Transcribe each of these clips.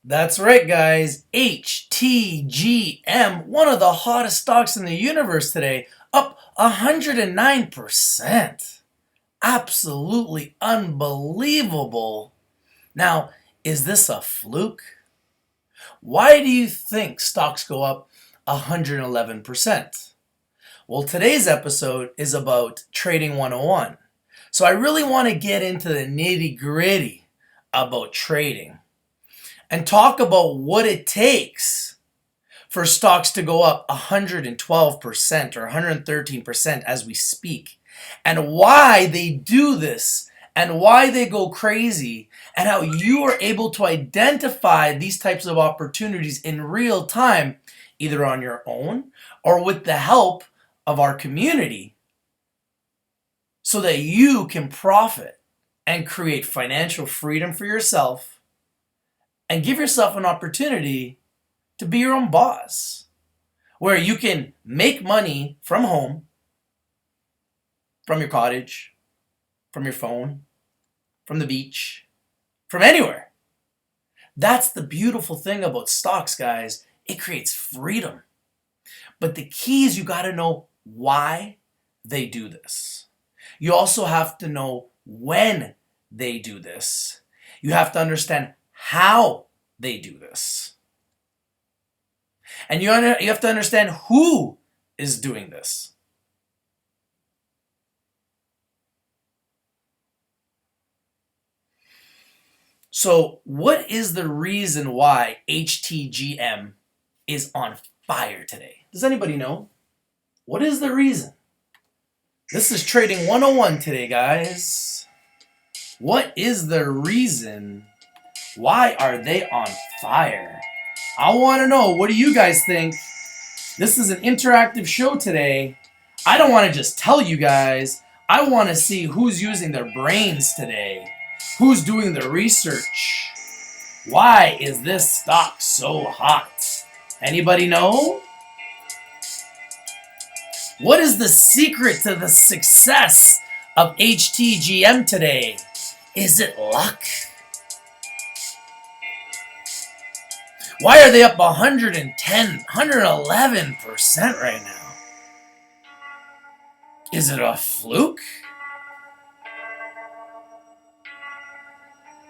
That's right, guys. HTGM, one of the hottest stocks in the universe today, up 109%. Absolutely unbelievable. Now, is this a fluke? Why do you think stocks go up 111%? Well, today's episode is about Trading 101. So I really want to get into the nitty gritty about trading and talk about what it takes for stocks to go up 112% or 113% as we speak, and why they do this, and why they go crazy, and how you are able to identify these types of opportunities in real time, either on your own or with the help of our community, so that you can profit and create financial freedom for yourself and give yourself an opportunity to be your own boss, where you can make money from home, from your cottage, from your phone, from the beach, from anywhere. That's the beautiful thing about stocks, guys. It creates freedom. But the key is you got to know why they do this. You also have to know when they do this. You have to understand how they do this. And you have to understand who is doing this. So, what is the reason why HTGM is on fire today? Does anybody know? What is the reason? This is Trading 101 today, guys. What is the reason? Why are they on fire? I want to know. What do you guys think? This is an interactive show today. I don't want to just tell you guys. I want to see who's using their brains today. Who's doing the research? Why is this stock so hot? Anybody know? What is the secret to the success of HTGM today? Is it luck? Why are they up 110, 111% right now? Is it a fluke?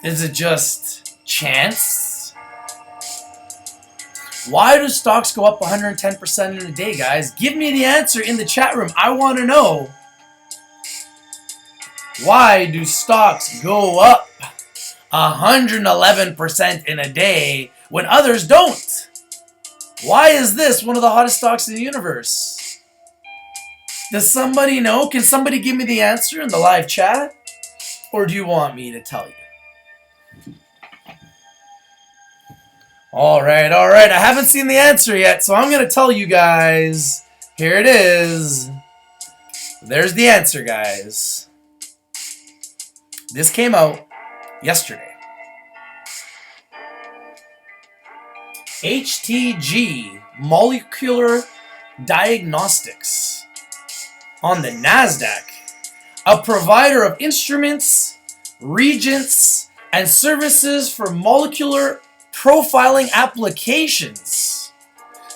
Is it just chance? Why do stocks go up 110% in a day, guys? Give me the answer in the chat room. I want to know. Why do stocks go up 111% in a day when others don't? Why is this one of the hottest stocks in the universe? Does somebody know? Can somebody give me the answer in the live chat? Or do you want me to tell you? All right. I haven't seen the answer yet, so I'm going to tell you guys. Here it is. There's the answer, guys. This came out yesterday. HTG Molecular Diagnostics on the NASDAQ, a provider of instruments, reagents, and services for molecular profiling applications,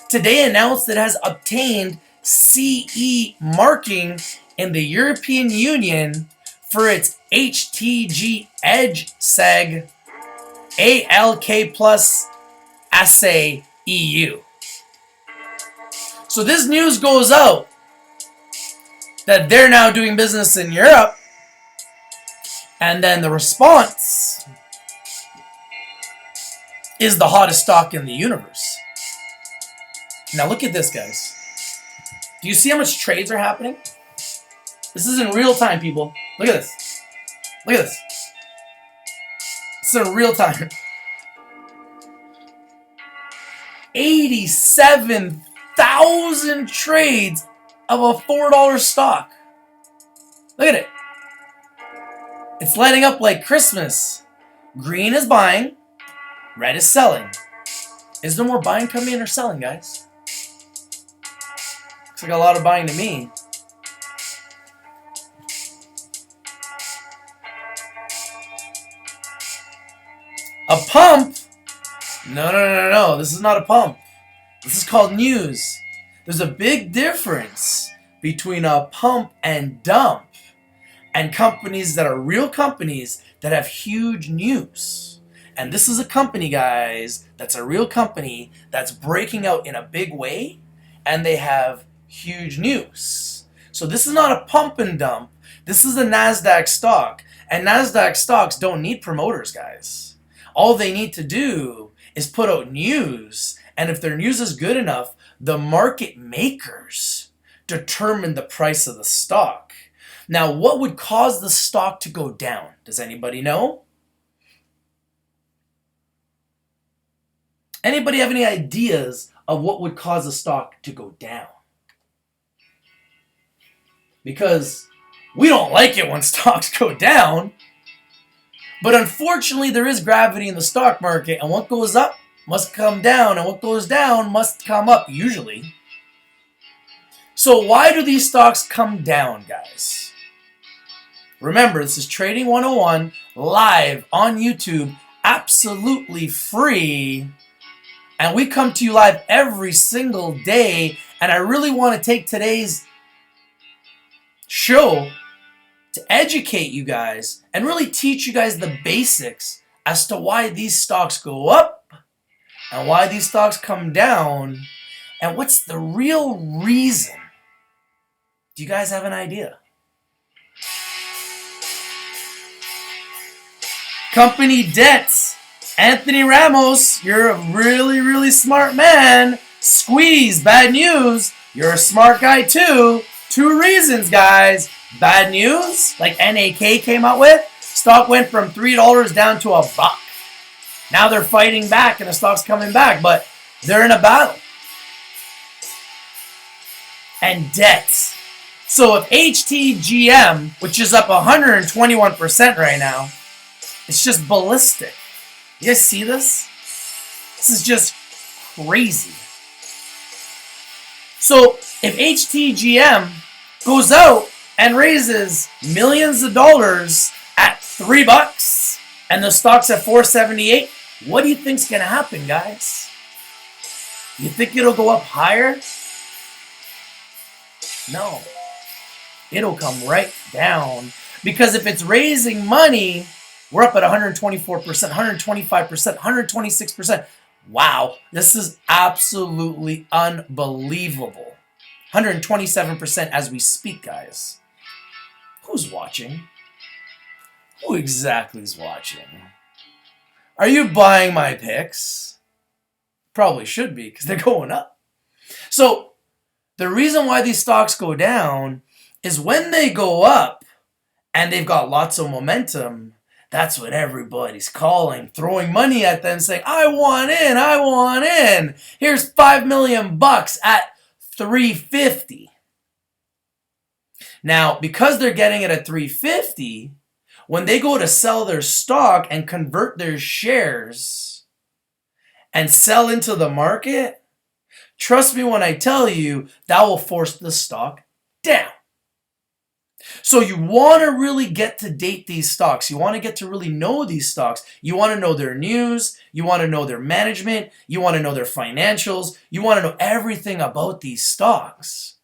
today announced it has obtained CE marking in the European Union for its HTG Edge Seg ALK Plus Assay EU. So this news goes out that they're now doing business in Europe, and then the response is the hottest stock in the universe. Now look at this, guys. Do you see how much trades are happening? This is in real time, people. Look at this. Look at this. This is in real time. 87,000 trades of a $4 stock. Look at it. It's lighting up like Christmas. Green is buying. Red is selling. Is there more buying coming in or selling, guys? Looks like a lot of buying to me. A pump No, no, no, no, no. This is not a pump. This is called news. There's a big difference between a pump and dump, and companies that are real companies that have huge news. And this is a company, guys, that's a real company that's breaking out in a big way, and they have huge news. So this is not a pump and dump. This is a NASDAQ stock. And NASDAQ stocks don't need promoters, guys. All they need to do is put out news. And if their news is good enough, the market makers determine the price of the stock. Now, what would cause the stock to go down? Does anybody know? Anybody have any ideas of what would cause a stock to go down? Because we don't like it when stocks go down. But unfortunately, there is gravity in the stock market, and what goes up must come down, and what goes down must come up, usually. So why do these stocks come down, guys? Remember, this is Trading 101 live on YouTube, absolutely free. And we come to you live every single day. And I really want to take today's show to educate you guys and really teach you guys the basics as to why these stocks go up and why these stocks come down and what's the real reason. Do you guys have an idea? Company debts. Anthony Ramos, you're a really, really smart man. Squeeze, bad news. You're a smart guy too. 2 reasons, guys. Bad news, like NAK came out with. Stock went from $3 down to $1. Now they're fighting back and the stock's coming back, but they're in a battle. And debts. So if HTGM, which is up 121% right now, it's just ballistic. You guys see this? This is just crazy. So if HTGM goes out and raises millions of dollars at $3 and the stock's at $4.78, what do you think's gonna happen, guys? You think it'll go up higher? No. It'll come right down. Because if it's raising money, we're up at 124%, 125%, 126%. Wow, this is absolutely unbelievable. 127% as we speak, guys. Who's watching? Who exactly is watching? Are you buying my picks? Probably should be, because they're going up. So, the reason why these stocks go down is when they go up and they've got lots of momentum, that's what everybody's calling, throwing money at them, saying, I want in, I want in. Here's $5 million at $350. Now, because they're getting it at $350, when they go to sell their stock and convert their shares and sell into the market, trust me when I tell you, that will force the stock down. So you want to really get to date these stocks. You want to get to really know these stocks. You want to know their news. You want to know their management. You want to know their financials. You want to know everything about these stocks.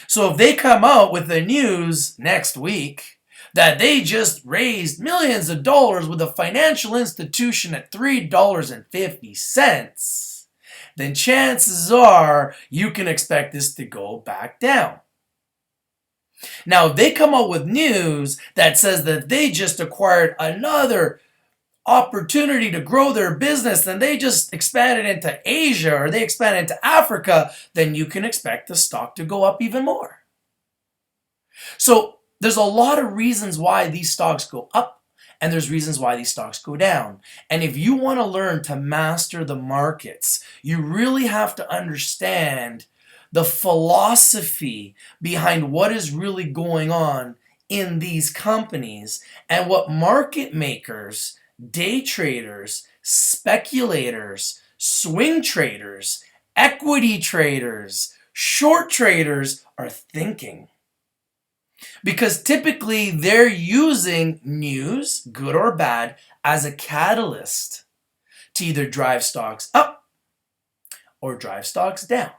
So if they come out with the news next week that they just raised millions of dollars with a financial institution at $3.50, then chances are you can expect this to go back down. Now, if they come out with news that says that they just acquired another opportunity to grow their business and they just expanded into Asia or they expanded into Africa, then you can expect the stock to go up even more. So there's a lot of reasons why these stocks go up and there's reasons why these stocks go down. And if you want to learn to master the markets, you really have to understand the philosophy behind what is really going on in these companies and what market makers, day traders, speculators, swing traders, equity traders, short traders are thinking. Because typically they're using news, good or bad, as a catalyst to either drive stocks up or drive stocks down.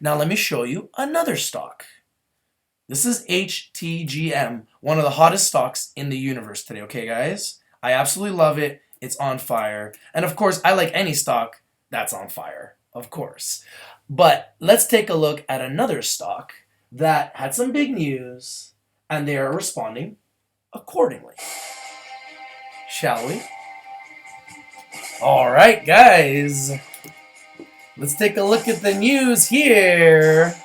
Now let me show you another stock. This is HTGM, one of the hottest stocks in the universe today, okay guys? I absolutely love it. It's on fire. And of course, I like any stock that's on fire, of course. But let's take a look at another stock that had some big news and they are responding accordingly. Shall we? All right, guys. Let's take a look at the news here.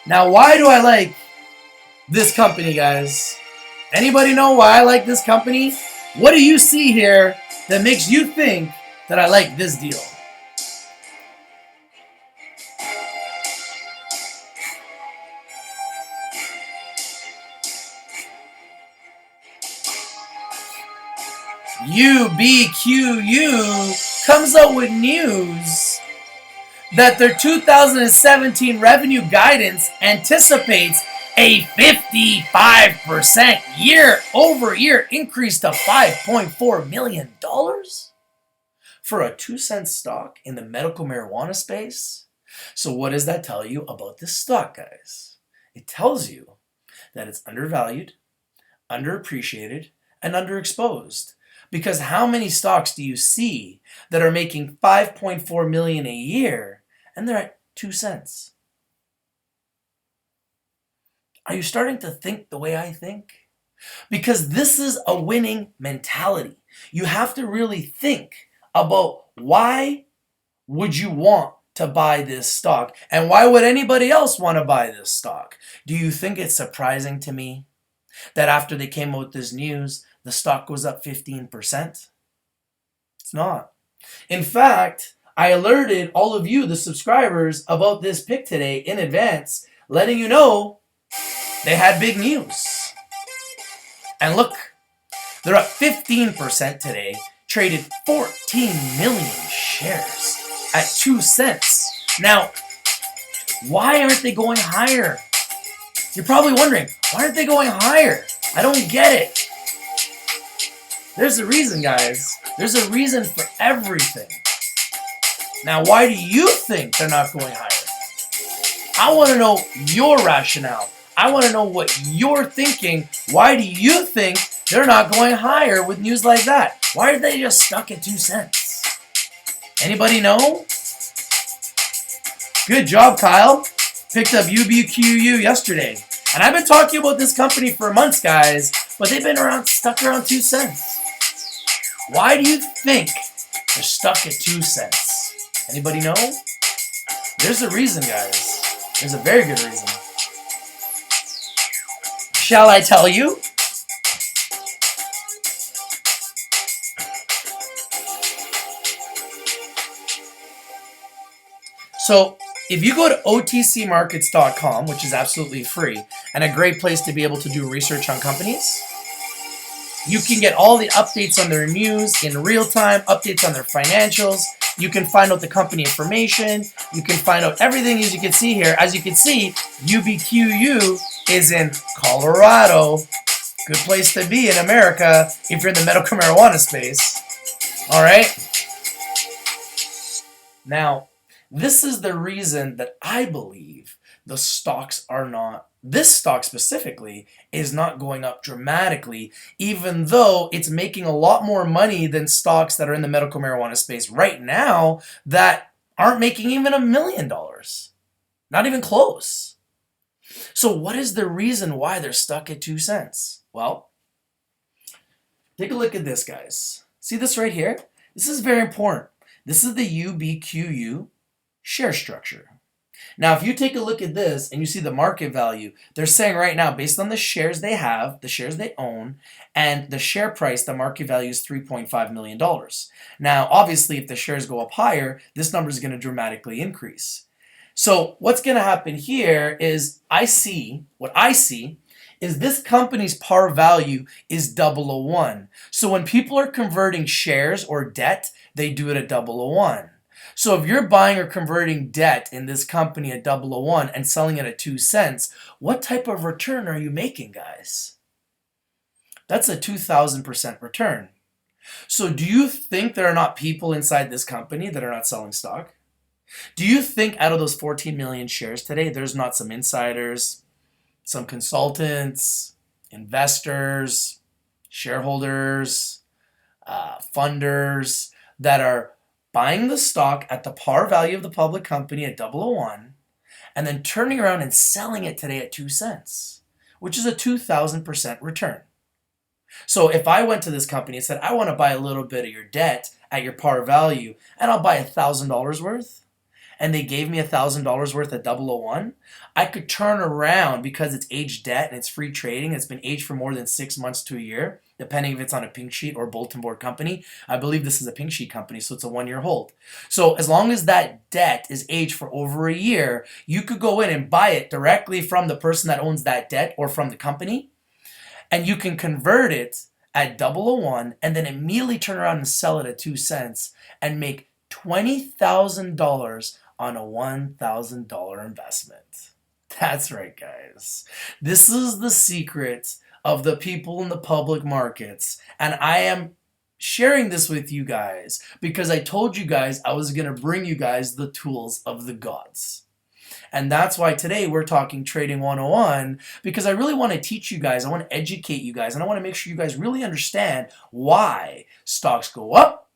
Now, why do I like this company, guys? Anybody know why I like this company? What do you see here that makes you think that I like this deal? UBQU comes up with news that their 2017 revenue guidance anticipates a 55% year-over-year increase to $5.4 million for a 2-cent stock in the medical marijuana space. So what does that tell you about this stock, guys? It tells you that it's undervalued, underappreciated, and underexposed. Because how many stocks do you see that are making $5.4 million a year and they're at 2 cents? Are you starting to think the way I think? Because this is a winning mentality. You have to really think about why would you want to buy this stock and why would anybody else want to buy this stock? Do you think it's surprising to me that after they came out with this news, the stock goes up 15%? It's not. In fact, I alerted all of you, the subscribers, about this pick today in advance, letting you know they had big news. And look, they're up 15% today, traded 14 million shares at 2 cents. Now, why aren't they going higher? You're probably wondering, why aren't they going higher? I don't get it. There's a reason, guys. There's a reason for everything. Now, why do you think they're not going higher? I want to know your rationale. I want to know what you're thinking. Why do you think they're not going higher with news like that? Why are they just stuck at 2 cents? Anybody know? Good job, Kyle. Picked up UBQU yesterday. And I've been talking about this company for months, guys, but they've been stuck around 2 cents. Why do you think they're stuck at 2 cents? Anybody know? There's a reason, guys. There's a very good reason. Shall I tell you? So, if you go to otcmarkets.com, which is absolutely free, and a great place to be able to do research on companies, you can get all the updates on their news in real time, updates on their financials. You can find out the company information. You can find out everything as you can see here. As you can see, UBQU is in Colorado. Good place to be in America if you're in the medical marijuana space. All right? Now, this is the reason that I believe the stocks are not, this stock specifically, is not going up dramatically, even though it's making a lot more money than stocks that are in the medical marijuana space right now that aren't making even $1 million. Not even close. So what is the reason why they're stuck at 2 cents? Well, take a look at this, guys. See this right here? This is very important. This is the UBQU share structure. Now, if you take a look at this and you see the market value, they're saying right now, based on the shares they have, the shares they own, and the share price, the market value is $3.5 million. Now, obviously, if the shares go up higher, this number is going to dramatically increase. So what's going to happen here is what I see is this company's par value is 001. So when people are converting shares or debt, they do it at 001. So if you're buying or converting debt in this company at 001 and selling it at 2 cents, what type of return are you making, guys? That's a 2,000% return. So do you think there are not people inside this company that are not selling stock? Do you think out of those 14 million shares today, there's not some insiders, some consultants, investors, shareholders, funders that are buying the stock at the par value of the public company at 001 and then turning around and selling it today at 2 cents, which is a 2,000% return? So if I went to this company and said, I want to buy a little bit of your debt at your par value and I'll buy $1,000 worth, and they gave me $1,000 worth at 001, I could turn around, because it's aged debt and it's free trading, it's been aged for more than 6 months to a year, depending if it's on a pink sheet or bulletin board company. I believe this is a pink sheet company, so it's a 1-year hold. So as long as that debt is aged for over a year, you could go in and buy it directly from the person that owns that debt or from the company, and you can convert it at 001 and then immediately turn around and sell it at 2 cents and make $20,000 on a $1,000 investment. That's right, guys. This is the secret of the people in the public markets. And I am sharing this with you guys because I told you guys I was going to bring you guys the tools of the gods. And that's why today we're talking Trading 101, because I really want to teach you guys, I want to educate you guys, and I want to make sure you guys really understand why stocks go up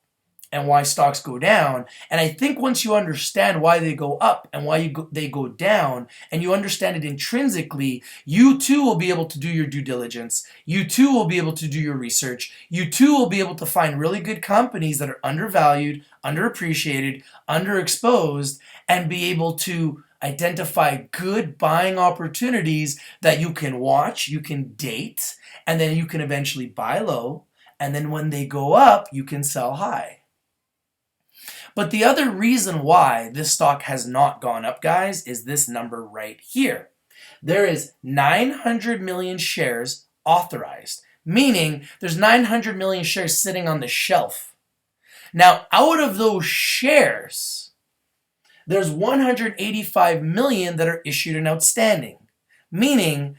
and why stocks go down. And I think once you understand why they go up and why they go down, and you understand it intrinsically, you too will be able to do your due diligence. You too will be able to do your research. You too will be able to find really good companies that are undervalued, underappreciated, underexposed, and be able to identify good buying opportunities that you can watch, you can date, and then you can eventually buy low. And then when they go up, you can sell high. But the other reason why this stock has not gone up, guys, is this number right here. There is 900 million shares authorized, meaning there's 900 million shares sitting on the shelf. Now, out of those shares, there's 185 million that are issued and outstanding, meaning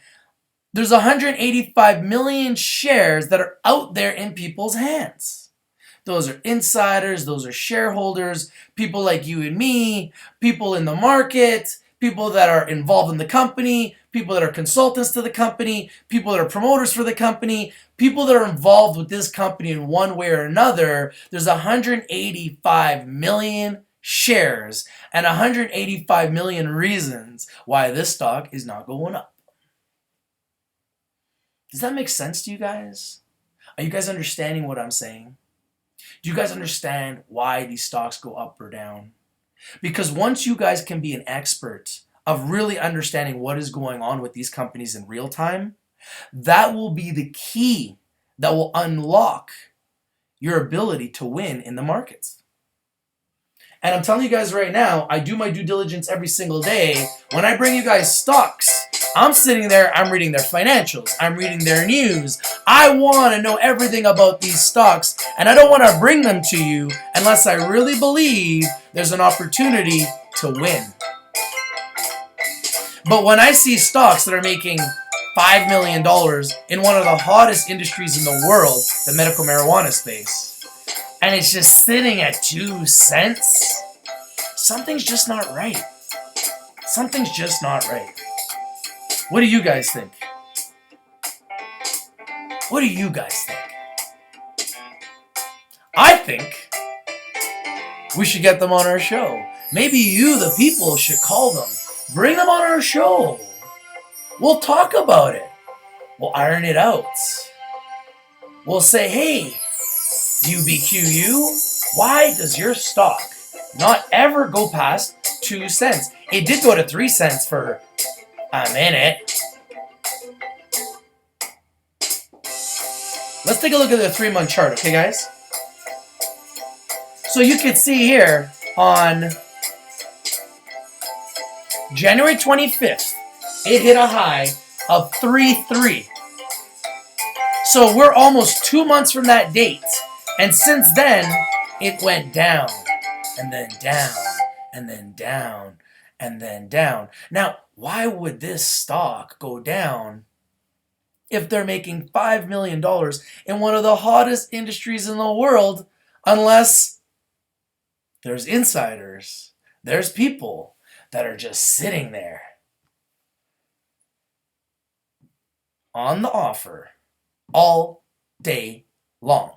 there's 185 million shares that are out there in people's hands. Those are insiders, those are shareholders, people like you and me, people in the market, people that are involved in the company, people that are consultants to the company, people that are promoters for the company, people that are involved with this company in one way or another. There's 185 million shares and 185 million reasons why this stock is not going up. Does that make sense to you guys? Are you guys understanding what I'm saying? Do you guys understand why these stocks go up or down? Because once you guys can be an expert of really understanding what is going on with these companies in real time, that will be the key that will unlock your ability to win in the markets. And I'm telling you guys right now, I do my due diligence every single day. When I bring you guys stocks, I'm sitting there, I'm reading their financials, I'm reading their news. I want to know everything about these stocks, and I don't want to bring them to you unless I really believe there's an opportunity to win. But when I see stocks that are making $5 million in one of the hottest industries in the world, the medical marijuana space, and it's just sitting at 2 cents, something's just not right. Something's just not right. What do you guys think? What do you guys think? I think we should get them on our show. Maybe you, the people, should call them. Bring them on our show. We'll talk about it. We'll iron it out. We'll say, hey, UBQU, why does your stock not ever go past 2 cents? It did go to 3 cents for a minute. Let's take a look at the 3-month chart, okay, guys? So you can see here on January 25th, it hit a high of 3.3. So we're almost 2 months from that date. And since then, it went down and then down, and then down, and then down. Now, why would this stock go down if they're making $5 million in one of the hottest industries in the world, unless there's insiders, there's people that are just sitting there on the offer all day long,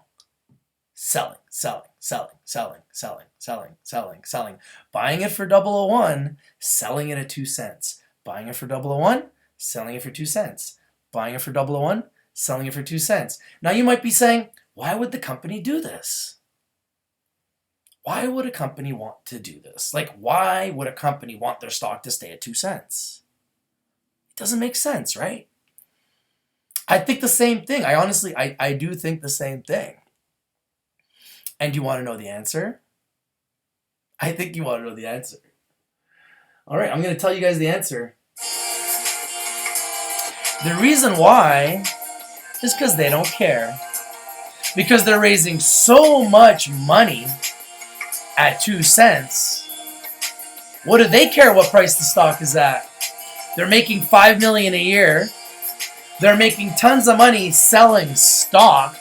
selling, selling, selling, selling, selling, selling, selling, selling, buying it for 001, selling it at 2 cents, buying it for 001, selling it for 2 cents, buying it for 001, selling it for 2 cents. Now you might be saying, why would the company do this? Why would a company want to do this? Like, why would a company want their stock to stay at 2 cents? It doesn't make sense, right? I think the same thing. I do think the same thing. And you want to know the answer? I think you want to know the answer. All right, I'm going to tell you guys the answer. The reason why is because they don't care. Because they're raising so much money at 2 cents. What do they care what price the stock is at? They're making $5 million a year. They're making tons of money selling stock.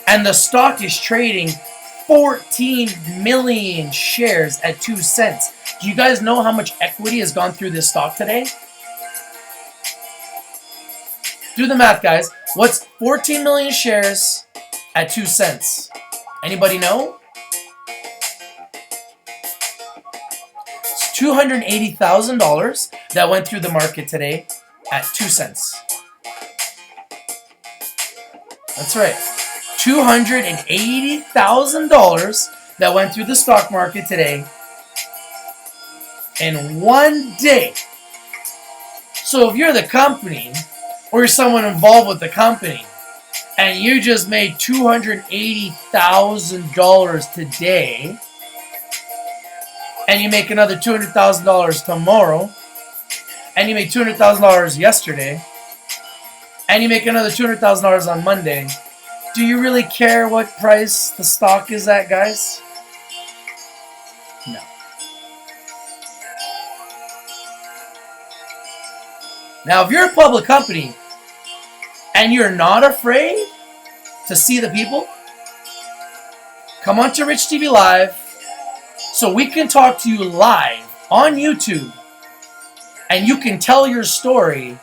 And the stock is trading 14 million shares at 2 cents. Do you guys know how much equity has gone through this stock today? Do the math, guys. What's 14 million shares at 2 cents? Anybody know? It's $280,000 that went through the market today at 2 cents. That's right. $280,000 that went through the stock market today in one day. So if you're the company or you're someone involved with the company and you just made $280,000 today and you make another $200,000 tomorrow and you make $200,000 yesterday and you make another $200,000 on Monday, do you really care what price the stock is at, guys? No. Now, if you're a public company and you're not afraid to see the people, come on to Rich TV Live so we can talk to you live on YouTube and you can tell your story.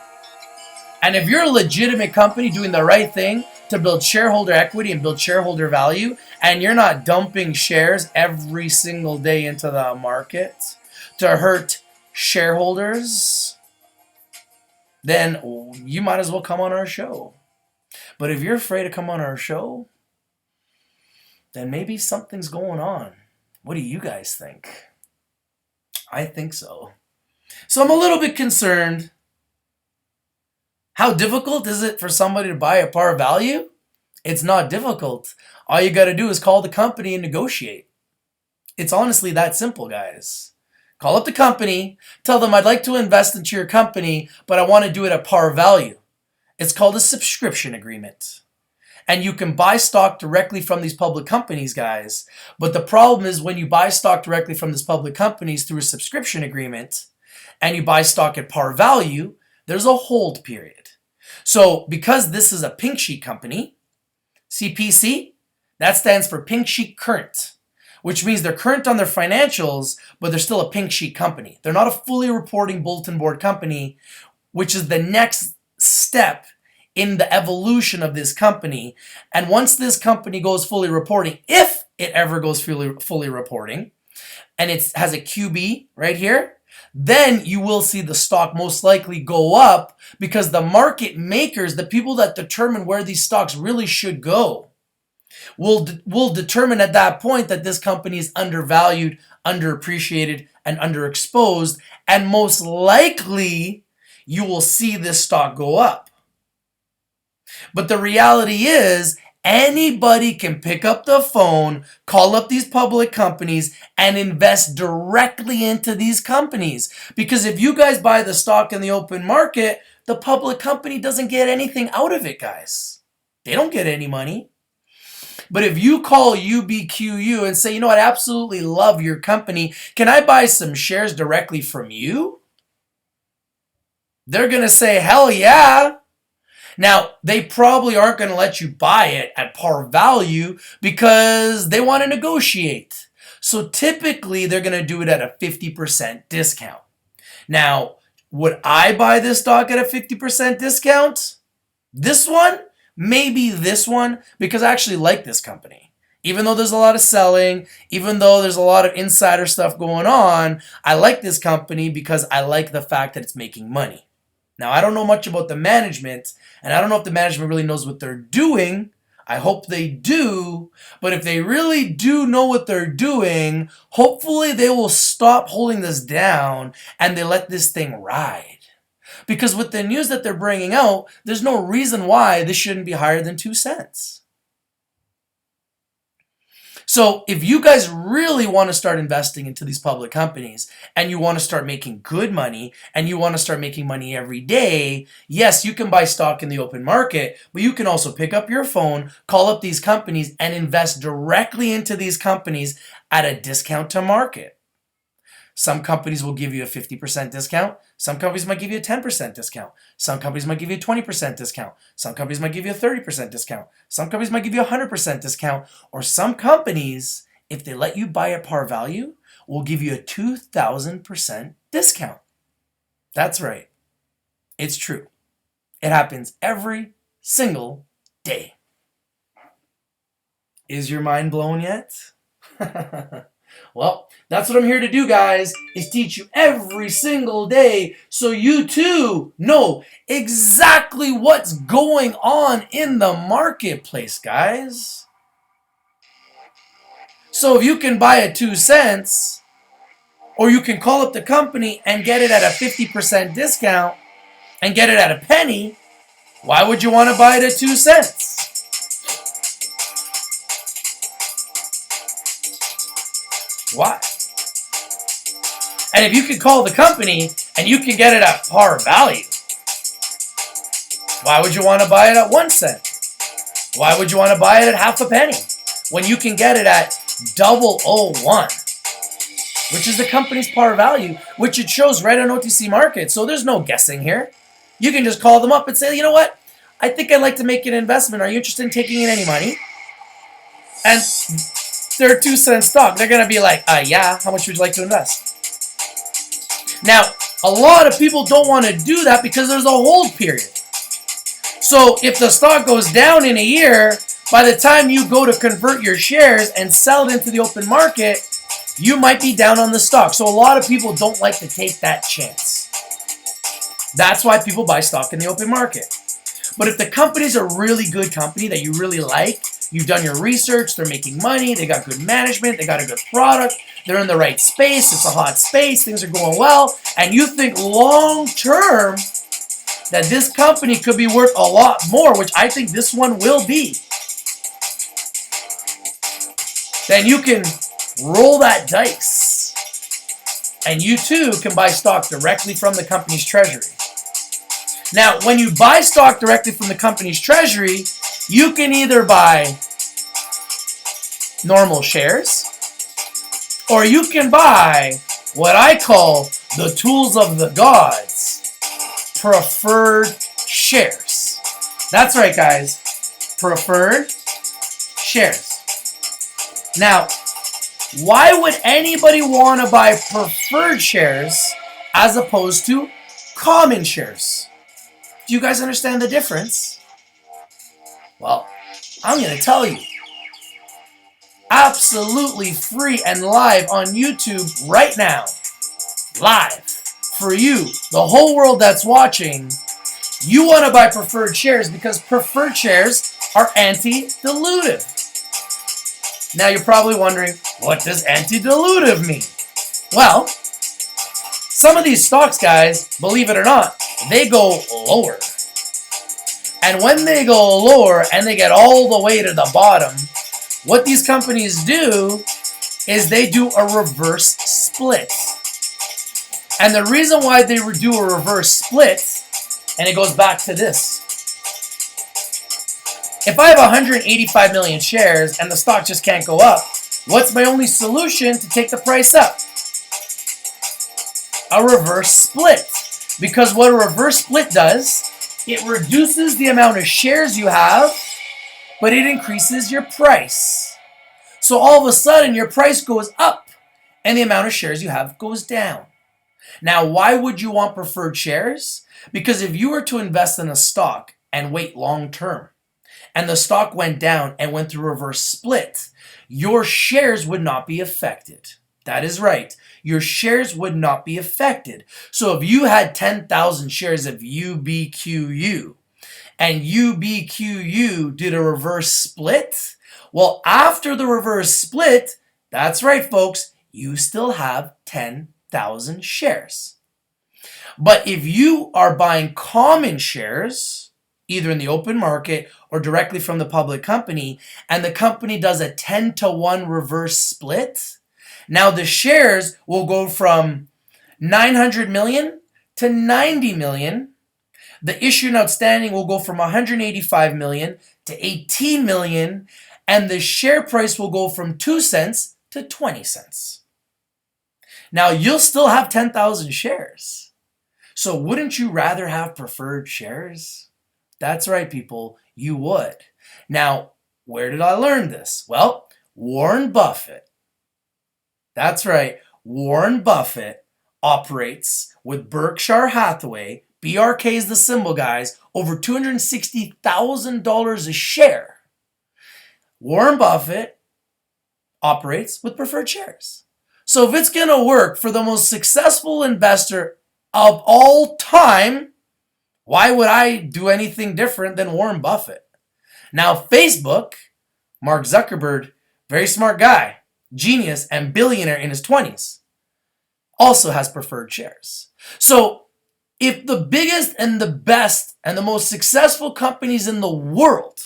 And if you're a legitimate company doing the right thing to build shareholder equity and build shareholder value, and you're not dumping shares every single day into the market to hurt shareholders, then you might as well come on our show. But if you're afraid to come on our show, then maybe something's going on. What do you guys think? I think so. So I'm a little bit concerned. How difficult is it for somebody to buy a par value? It's not difficult. All you got to do is call the company and negotiate. It's honestly that simple, guys. Call up the company, tell them I'd like to invest into your company, but I want to do it at par value. It's called a subscription agreement. And you can buy stock directly from these public companies, guys. But the problem is when you buy stock directly from these public companies through a subscription agreement and you buy stock at par value, there's a hold period. So because this is a pink sheet company, CPC, that stands for pink sheet current, which means they're current on their financials, but they're still a pink sheet company. They're not a fully reporting bulletin board company, which is the next step in the evolution of this company. And once this company goes fully reporting, if it ever goes fully reporting, and it has a QB right here, then you will see the stock most likely go up because the market makers, the people that determine where these stocks really should go, will determine at that point that this company is undervalued, underappreciated, and underexposed, and most likely you will see this stock go up. But the reality is, anybody can pick up the phone, call up these public companies, and invest directly into these companies. Because if you guys buy the stock in the open market, the public company doesn't get anything out of it, guys. They don't get any money. But if you call UBQU and say, you know what, I absolutely love your company, can I buy some shares directly from you? They're going to say, hell yeah. Now, they probably aren't going to let you buy it at par value because they want to negotiate. So typically, they're going to do it at a 50% discount. Now, would I buy this stock at a 50% discount? This one? Maybe this one, because I actually like this company. Even though there's a lot of selling, even though there's a lot of insider stuff going on, I like this company because I like the fact that it's making money. Now, I don't know much about the management, and I don't know if the management really knows what they're doing. I hope they do, but if they really do know what they're doing, hopefully they will stop holding this down and they let this thing ride. Because with the news that they're bringing out, there's no reason why this shouldn't be higher than 2 cents. So if you guys really want to start investing into these public companies and you want to start making good money and you want to start making money every day, yes, you can buy stock in the open market, but you can also pick up your phone, call up these companies and invest directly into these companies at a discount to market. Some companies will give you a 50% discount. Some companies might give you a 10% discount. Some companies might give you a 20% discount. Some companies might give you a 30% discount. Some companies might give you a 100% discount. Or some companies, if they let you buy at par value, will give you a 2,000% discount. That's right. It's true. It happens every single day. Is your mind blown yet? Well, that's what I'm here to do, guys, is teach you every single day so you too know exactly what's going on in the marketplace, guys. So if you can buy at 2 cents, or you can call up the company and get it at a 50% discount and get it at a penny, why would you want to buy it at 2 cents? Why? And if you can call the company and you can get it at par value, why would you want to buy it at 1 cent? Why would you want to buy it at half a penny when you can get it at 0.001, which is the company's par value, which it shows right on OTC Market. So there's no guessing here. You can just call them up and say, you know what? I think I'd like to make an investment. Are you interested in taking in any money? And they're a 2 cent stock. They're going to be like, yeah, how much would you like to invest? Now, a lot of people don't want to do that because there's a hold period. So if the stock goes down in a year, by the time you go to convert your shares and sell it into the open market, you might be down on the stock. So a lot of people don't like to take that chance. That's why people buy stock in the open market. But if the company's a really good company that you really like, you've done your research, they're making money, they got good management, they got a good product, they're in the right space, it's a hot space, things are going well, and you think long term that this company could be worth a lot more, which I think this one will be, then you can roll that dice. And you too can buy stock directly from the company's treasury. Now, when you buy stock directly from the company's treasury, you can either buy normal shares, or you can buy what I call the tools of the gods, preferred shares. That's right, guys. Preferred shares. Now, why would anybody want to buy preferred shares as opposed to common shares? Do you guys understand the difference? Well, I'm going to tell you. Absolutely free and live on YouTube right now. Live. For you, the whole world that's watching, you want to buy preferred shares because preferred shares are anti-dilutive. Now you're probably wondering, what does anti-dilutive mean? Well, some of these stocks, guys, believe it or not, they go lower. And when they go lower and they get all the way to the bottom, what these companies do is they do a reverse split. And the reason why they do a reverse split, and it goes back to this, if I have 185 million shares and the stock just can't go up, what's my only solution to take the price up? A reverse split. Because what a reverse split does, it reduces the amount of shares you have, but it increases your price. So all of a sudden, your price goes up and the amount of shares you have goes down. Now, why would you want preferred shares? Because if you were to invest in a stock and wait long term, and the stock went down and went through reverse split, your shares would not be affected. That is right. Your shares would not be affected. So if you had 10,000 shares of UBQU and UBQU did a reverse split, well, after the reverse split, that's right, folks, you still have 10,000 shares. But if you are buying common shares, either in the open market or directly from the public company, and the company does a 10-to-1 reverse split, now the shares will go from 900 million to 90 million. The issued and outstanding will go from 185 million to 18 million, and the share price will go from 2 cents to 20 cents. Now, you'll still have 10,000 shares. So wouldn't you rather have preferred shares? That's right, people, you would. Now, where did I learn this? Well, Warren Buffett. That's right, Warren Buffett operates with Berkshire Hathaway, BRK is the symbol, guys, over $260,000 a share. Warren Buffett operates with preferred shares. So if it's going to work for the most successful investor of all time, why would I do anything different than Warren Buffett? Now, Facebook, Mark Zuckerberg, very smart guy, genius, and billionaire in his 20s, also has preferred shares. So if the biggest and the best and the most successful companies in the world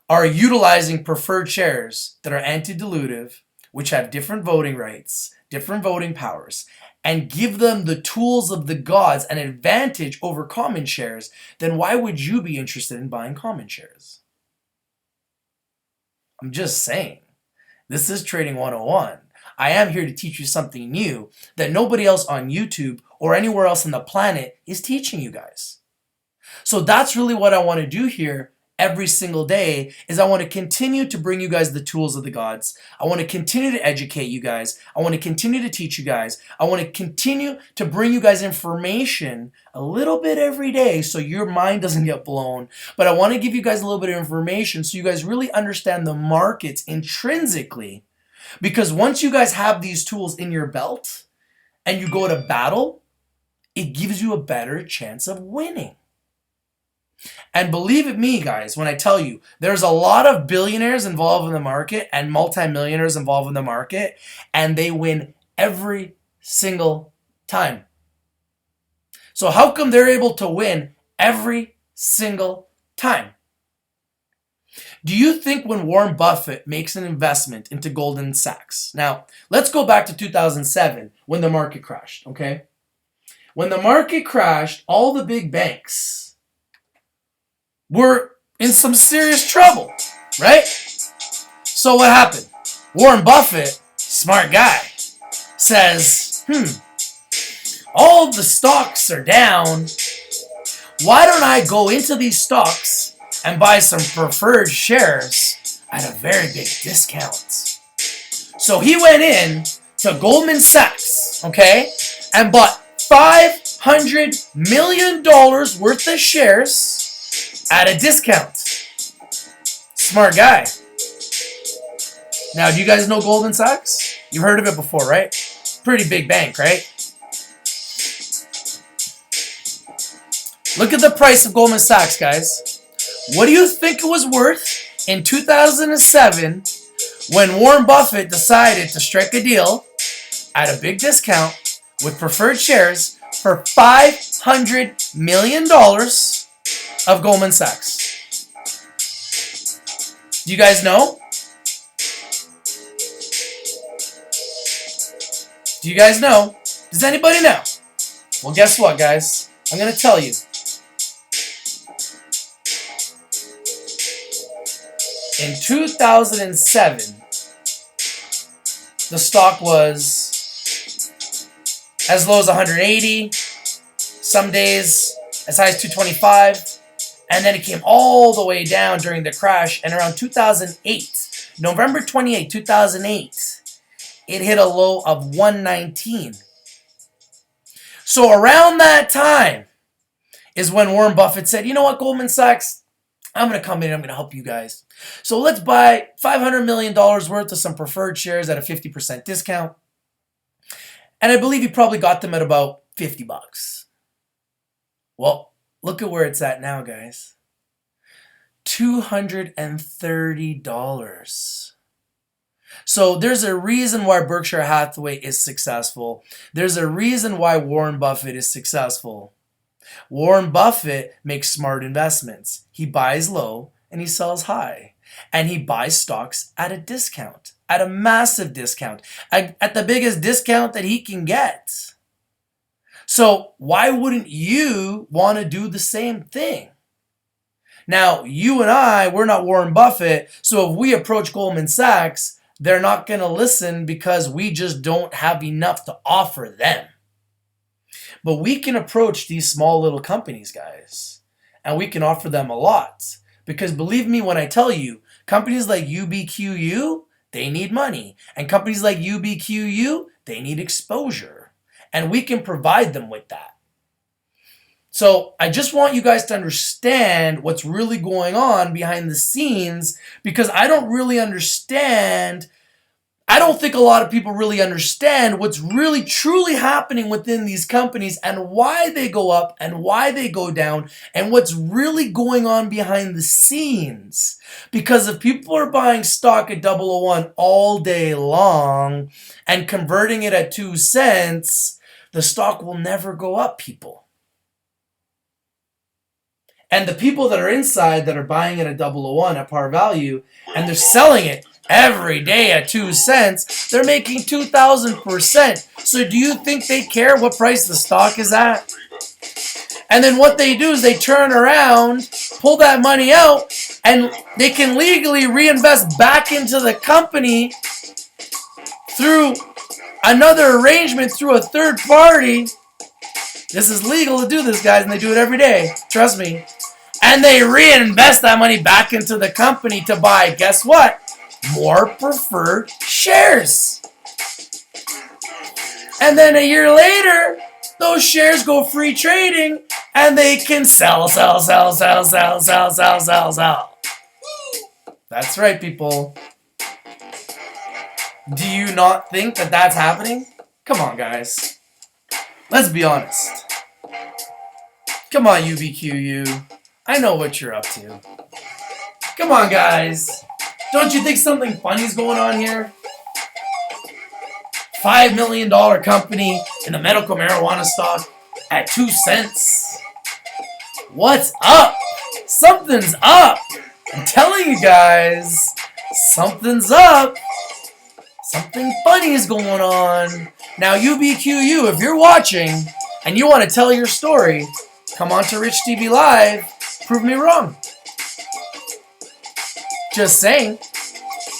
are utilizing preferred shares that are anti-dilutive, which have different voting rights, different voting powers, and give them the tools of the gods, an advantage over common shares, then why would you be interested in buying common shares? I'm just saying. This is Trading 101. I am here to teach you something new that nobody else on YouTube or anywhere else on the planet is teaching you guys. So that's really what I want to do here every single day, is I want to continue to bring you guys the tools of the gods. I want to continue to educate you guys. I want to continue to teach you guys. I want to continue to bring you guys information a little bit every day so your mind doesn't get blown. But I want to give you guys a little bit of information so you guys really understand the markets intrinsically. Because once you guys have these tools in your belt and you go to battle, it gives you a better chance of winning. And believe it me, guys, when I tell you, there's a lot of billionaires involved in the market and multimillionaires involved in the market, and they win every single time. So how come they're able to win every single time? Do you think when Warren Buffett makes an investment into Goldman Sachs? Now, let's go back to 2007 when the market crashed, okay? When the market crashed, all the big banks were in some serious trouble, right? So what happened? Warren Buffett, smart guy, says, all the stocks are down. Why don't I go into these stocks and buy some preferred shares at a very big discount? So he went in to Goldman Sachs, okay, and bought $500 million worth of shares at a discount. Smart guy. Now, do you guys know Goldman Sachs? You've heard of it before, right? Pretty big bank, right? Look at the price of Goldman Sachs, guys. What do you think it was worth in 2007 when Warren Buffett decided to strike a deal at a big discount with preferred shares for $500 million of Goldman Sachs? Do you guys know? Do you guys know? Does anybody know? Well, guess what, guys? I'm going to tell you. In 2007, the stock was as low as 180, some days as high as 225, and then it came all the way down during the crash. And around 2008, November 28, 2008, it hit a low of 119. So around that time is when Warren Buffett said, you know what, Goldman Sachs, I'm going to come in and I'm going to help you guys. So let's buy $500 million worth of some preferred shares at a 50% discount. And I believe he probably got them at about $50. Well, look at where it's at now, guys. $230. So there's a reason why Berkshire Hathaway is successful. There's a reason why Warren Buffett is successful. Warren Buffett makes smart investments. He buys low and he sells high. And he buys stocks at a discount, at a massive discount, at the biggest discount that he can get. So why wouldn't you want to do the same thing? Now, you and I, we're not Warren Buffett, so if we approach Goldman Sachs, they're not going to listen because we just don't have enough to offer them. But we can approach these small little companies, guys, and we can offer them a lot. Because believe me when I tell you, companies like UBQU, they need money. And companies like UBQU, they need exposure. And we can provide them with that. So I just want you guys to understand what's really going on behind the scenes, because I don't think a lot of people really understand what's really truly happening within these companies and why they go up and why they go down and what's really going on behind the scenes. Because if people are buying stock at 001 all day long and converting it at 2 cents, the stock will never go up, people. And the people that are inside that are buying it at 001 at par value and they're selling it every day at 2 cents, they're making 2,000%. So do you think they care what price the stock is at? And then what they do is they turn around, pull that money out, and they can legally reinvest back into the company through another arrangement through a third party. This is legal to do this, guys, and they do it every day. Trust me. And they reinvest that money back into the company to buy, guess what? More preferred shares. And then a year later, those shares go free trading and they can sell. That's right, people. Do you not think that that's happening? Come on, guys. Let's be honest. Come on, UBQU. I know what you're up to. Come on, guys. Don't you think something funny's going on here? $5 million company in the medical marijuana stock at 2 cents. What's up? Something's up. I'm telling you guys, something's up. Something funny is going on. Now, UBQU, if you're watching and you want to tell your story, come on to Rich TV Live. Prove me wrong. Just saying.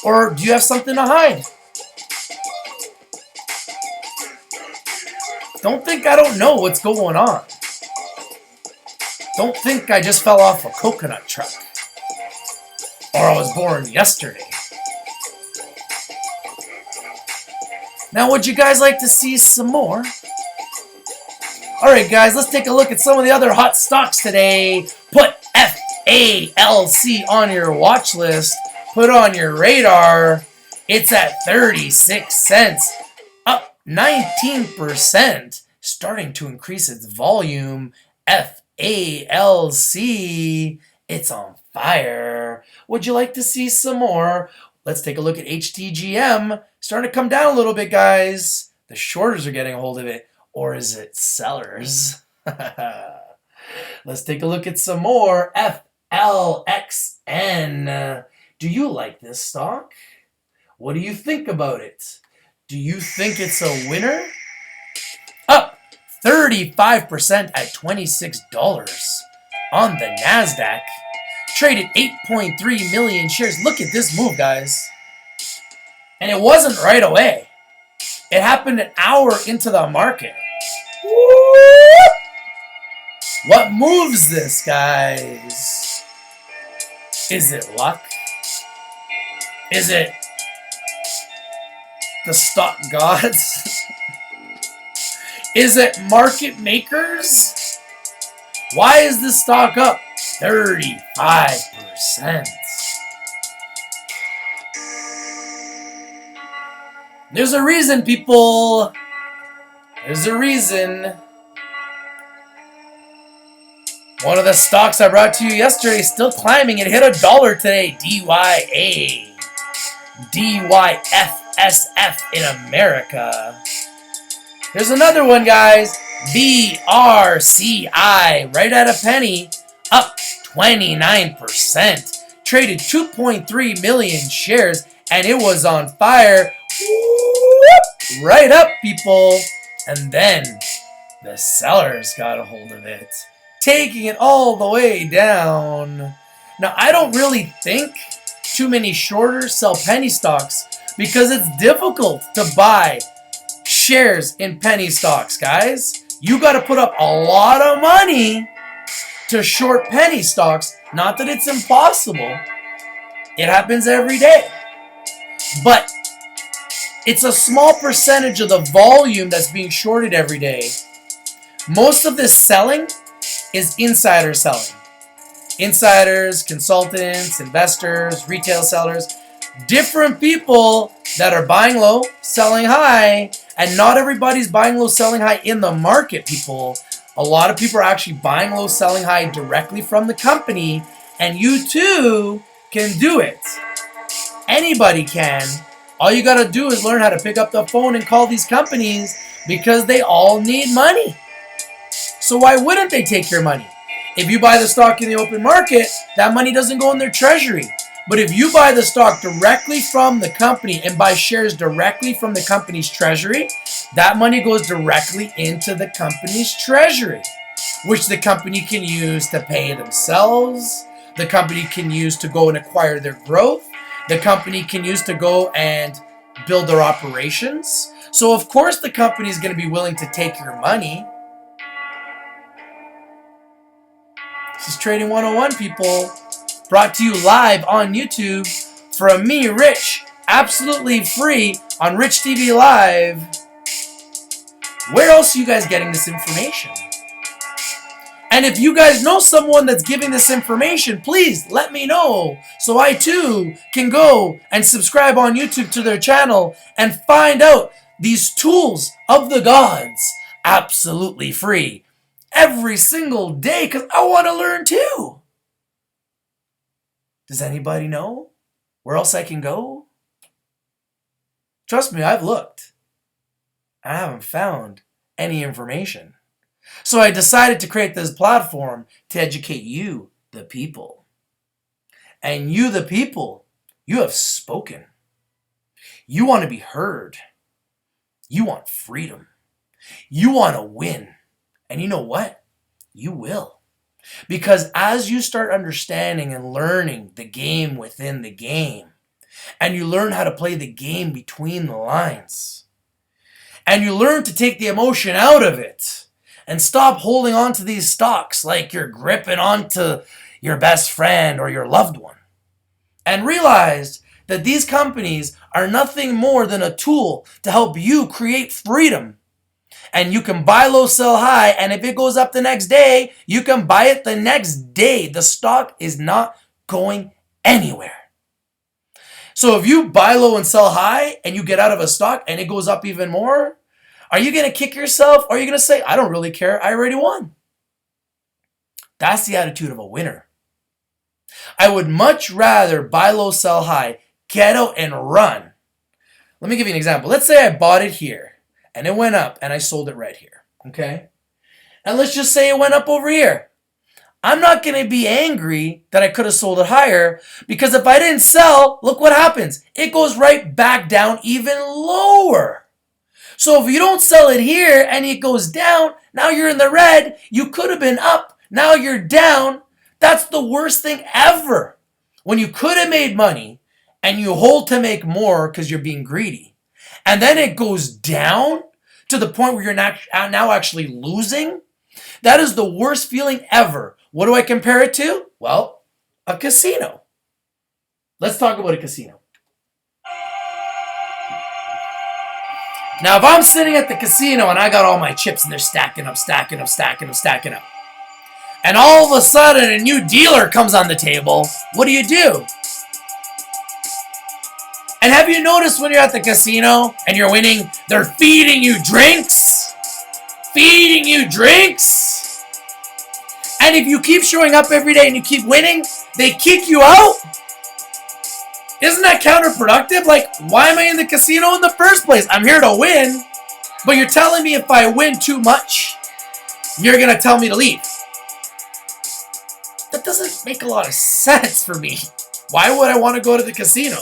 Or do you have something to hide? Don't think I don't know what's going on. Don't think I just fell off a coconut truck. Or I was born yesterday. Now, would you guys like to see some more? Alright, guys, let's take a look at some of the other hot stocks today. Put FALC on your watch list. Put on your radar. It's at 36 cents. Up 19%. Starting to increase its volume. FALC. It's on fire. Would you like to see some more? Let's take a look at HTGM. Starting to come down a little bit, guys. The shorters are getting a hold of it. Or is it sellers? Let's take a look at some more. FLXN. Do you like this stock? What do you think about it? Do you think it's a winner? Up 35% at $26 on the NASDAQ. Traded 8.3 million shares. Look at this move, guys. And it wasn't right away. It happened an hour into the market. Whoop! What moves this, guys? Is it luck? Is it the stock gods? Is it market makers? Why is this stock up 35%? There's a reason, people. There's a reason. One of the stocks I brought to you yesterday is still climbing. It hit $1 today. DYA. DYFSF in America. There's another one, guys. BRCI. Right at a penny. Up 29%. Traded 2.3 million shares. And it was on fire. Whoop, right up, people. And then the sellers got a hold of it, taking it all the way down. Now, I don't really think too many shorters sell penny stocks because it's difficult to buy shares in penny stocks, guys. You got to put up a lot of money to short penny stocks. Not that it's impossible. It happens every day. But it's a small percentage of the volume that's being shorted every day. Most of this selling is insider selling. Insiders, consultants, investors, retail sellers, different people that are buying low, selling high, and not everybody's buying low, selling high in the market, people. A lot of people are actually buying low, selling high directly from the company, and you too can do it. Anybody can. All you got to do is learn how to pick up the phone and call these companies because they all need money. So why wouldn't they take your money? If you buy the stock in the open market, that money doesn't go in their treasury. But if you buy the stock directly from the company and buy shares directly from the company's treasury, that money goes directly into the company's treasury, which the company can use to pay themselves. The company can use to go and acquire their growth. The company can use to go and build their operations. So of course the company is going to be willing to take your money. This is Trading 101, people. Brought to you live on YouTube from me, Rich. Absolutely free on Rich TV Live. Where else are you guys getting this information? And if you guys know someone that's giving this information, please let me know so I too can go and subscribe on YouTube to their channel and find out these tools of the gods absolutely free every single day because I want to learn too. Does anybody know where else I can go? Trust me, I've looked. I haven't found any information. So I decided to create this platform to educate you, the people. And you, the people, you have spoken. You want to be heard. You want freedom. You want to win. And you know what? You will. Because as you start understanding and learning the game within the game, and you learn how to play the game between the lines, and you learn to take the emotion out of it, and stop holding on to these stocks like you're gripping onto your best friend or your loved one. And realize that these companies are nothing more than a tool to help you create freedom. And you can buy low, sell high, and if it goes up the next day, you can buy it the next day. The stock is not going anywhere. So if you buy low and sell high and you get out of a stock and it goes up even more, are you going to kick yourself or are you going to say, I don't really care, I already won? That's the attitude of a winner. I would much rather buy low, sell high, get out and run. Let me give you an example. Let's say I bought it here and it went up and I sold it right here, okay? And let's just say it went up over here. I'm not going to be angry that I could have sold it higher because if I didn't sell, look what happens. It goes right back down even lower. So if you don't sell it here and it goes down, now you're in the red. You could have been up. Now you're down. That's the worst thing ever. When you could have made money and you hold to make more because you're being greedy. And then it goes down to the point where you're now actually losing. That is the worst feeling ever. What do I compare it to? Well, a casino. Let's talk about a casino. Now, if I'm sitting at the casino and I got all my chips and they're stacking up, and all of a sudden a new dealer comes on the table, what do? And have you noticed when you're at the casino and you're winning, they're feeding you drinks? Feeding you drinks? And if you keep showing up every day and you keep winning, they kick you out? Isn't that counterproductive? Like, why am I in the casino in the first place? I'm here to win, but you're telling me if I win too much, you're going to tell me to leave. That doesn't make a lot of sense for me. Why would I want to go to the casino?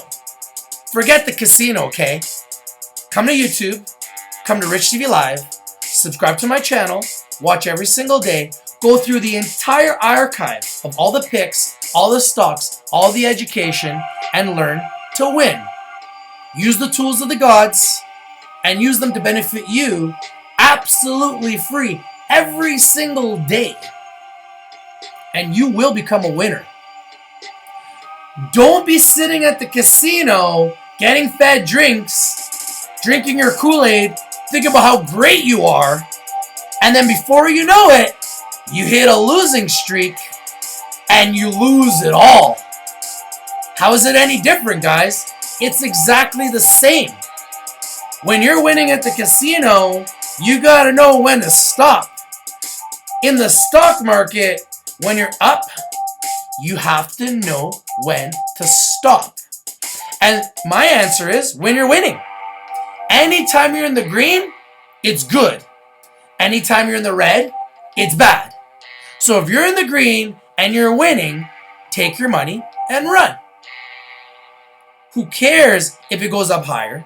Forget the casino, okay? Come to YouTube, come to Rich TV Live, subscribe to my channel, watch every single day, go through the entire archive of all the picks, all the stocks, all the education, and learn to win. Use the tools of the gods and use them to benefit you absolutely free every single day. And you will become a winner. Don't be sitting at the casino getting fed drinks, drinking your Kool-Aid, thinking about how great you are, and then before you know it, you hit a losing streak and you lose it all. How is it any different, guys? It's exactly the same. When you're winning at the casino, you gotta know when to stop. In the stock market, when you're up, you have to know when to stop. And my answer is when you're winning. Anytime you're in the green, it's good. Anytime you're in the red, it's bad. So if you're in the green and you're winning, take your money and run. Who cares if it goes up higher?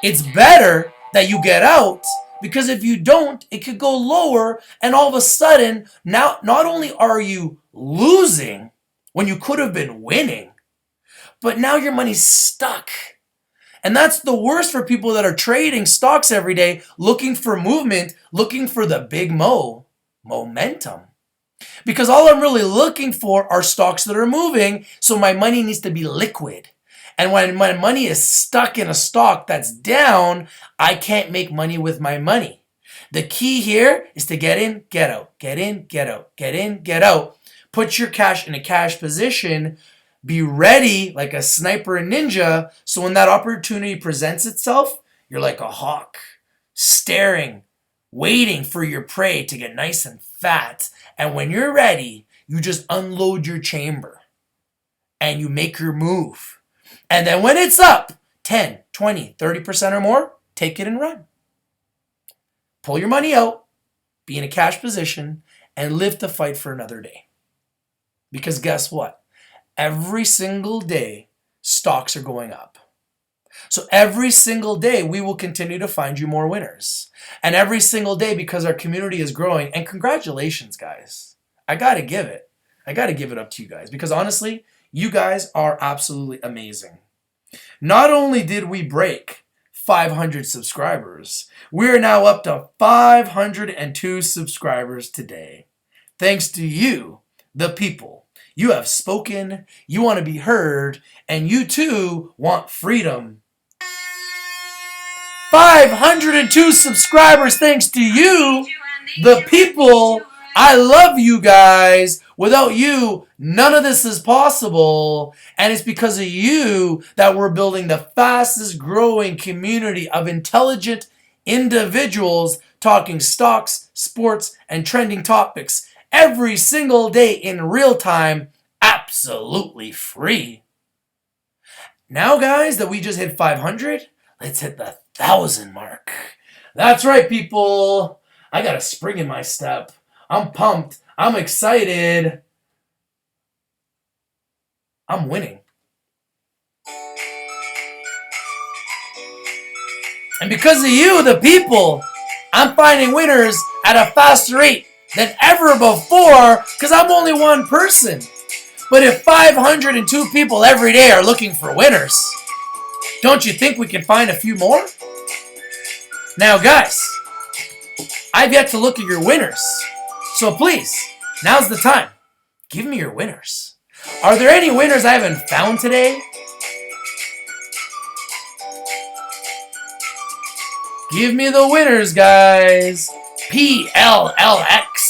It's better that you get out, because if you don't, it could go lower, and all of a sudden, now not only are you losing when you could have been winning, but now your money's stuck. And that's the worst for people that are trading stocks every day, looking for movement, looking for the big momentum. Because all I'm really looking for are stocks that are moving, so my money needs to be liquid. And when my money is stuck in a stock that's down, I can't make money with my money. The key here is to get in, get out, get in, get out, get in, get out. Put your cash in a cash position. Be ready like a sniper and ninja, so when that opportunity presents itself, you're like a hawk, staring, waiting for your prey to get nice and fat. And when you're ready, you just unload your chamber and you make your move. And then when it's up 10, 20, 30% or more, take it and run. Pull your money out, be in a cash position, and live to fight for another day. Because guess what? Every single day, stocks are going up. So every single day, we will continue to find you more winners. And every single day, because our community is growing, and congratulations, guys. I got to give it up to you guys, because honestly, you guys are absolutely amazing. Not only did we break 500 subscribers, we are now up to 502 subscribers today. Thanks to you, the people. You have spoken, you want to be heard, and you too want freedom. 502 subscribers thanks to you, the people. I love you guys. Without you, none of this is possible. And it's because of you that we're building the fastest growing community of intelligent individuals talking stocks, sports, and trending topics every single day in real time, absolutely free. Now, guys, that we just hit 500, let's hit the 1,000 mark. That's right, people. I got a spring in my step. I'm pumped. I'm excited. I'm winning. And because of you, the people, I'm finding winners at a faster rate than ever before because I'm only one person. But if 502 people every day are looking for winners, don't you think we can find a few more? Now, guys, I've yet to look at your winners. So please, now's the time. Give me your winners. Are there any winners I haven't found today? Give me the winners, guys. PLLX.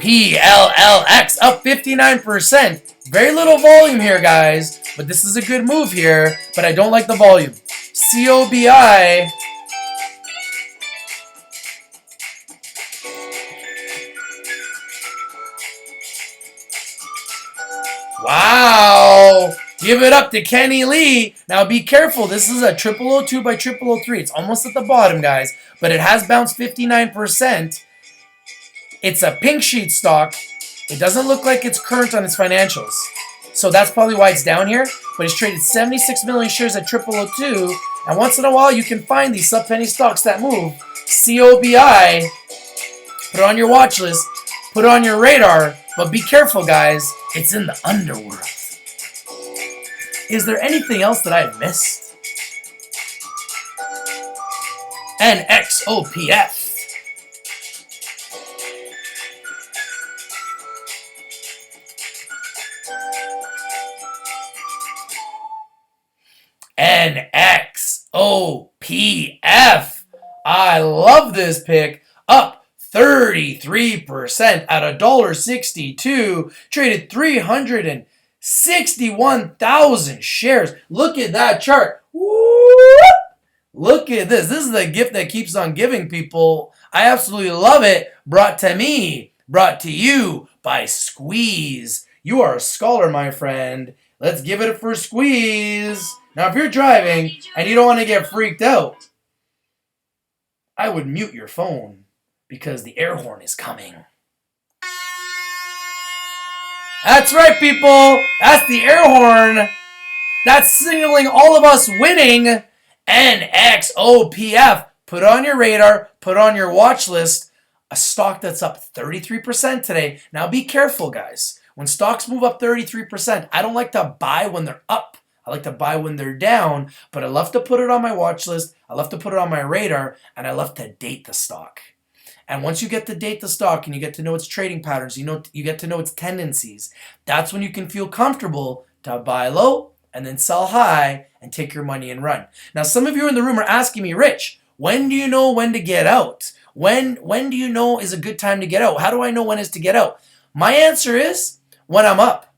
PLLX up 59%. Very little volume here, guys, but this is a good move here, but I don't like the volume. COBI. Wow. Give it up to Kenny Lee. Now be careful. This is a 0002 by 0003. It's almost at the bottom, guys, but it has bounced 59%. It's a pink sheet stock. It doesn't look like it's current on its financials. So that's probably why it's down here. But it's traded 76 million shares at 0002. And once in a while, you can find these sub-penny stocks that move. COBI. Put it on your watch list. Put it on your radar. But be careful, guys. It's in the underworld. Is there anything else that I've missed? NXOPF. NXOPF. I love this pick. Up 33% at $1.62. Traded 361,000 shares. Look at that chart. Woo! Look at this. This is the gift that keeps on giving, people. I absolutely love it. Brought to me. Brought to you by Squeeze. You are a scholar, my friend. Let's give it a first squeeze. Now, if you're driving and you don't want to get freaked out, I would mute your phone because the air horn is coming. That's right, people. That's the air horn. That's signaling all of us winning. NXOPF. Put on your radar. Put on your watch list. A stock that's up 33% today. Now, be careful, guys. When stocks move up 33%, I don't like to buy when they're up. I like to buy when they're down, but I love to put it on my watch list. I love to put it on my radar, and I love to date the stock. And once you get to date the stock and you get to know its trading patterns, you get to know its tendencies, that's when you can feel comfortable to buy low and then sell high and take your money and run. Now, some of you in the room are asking me, Rich, when do you know when to get out? When do you know is a good time to get out? How do I know when is to get out? My answer is when I'm up.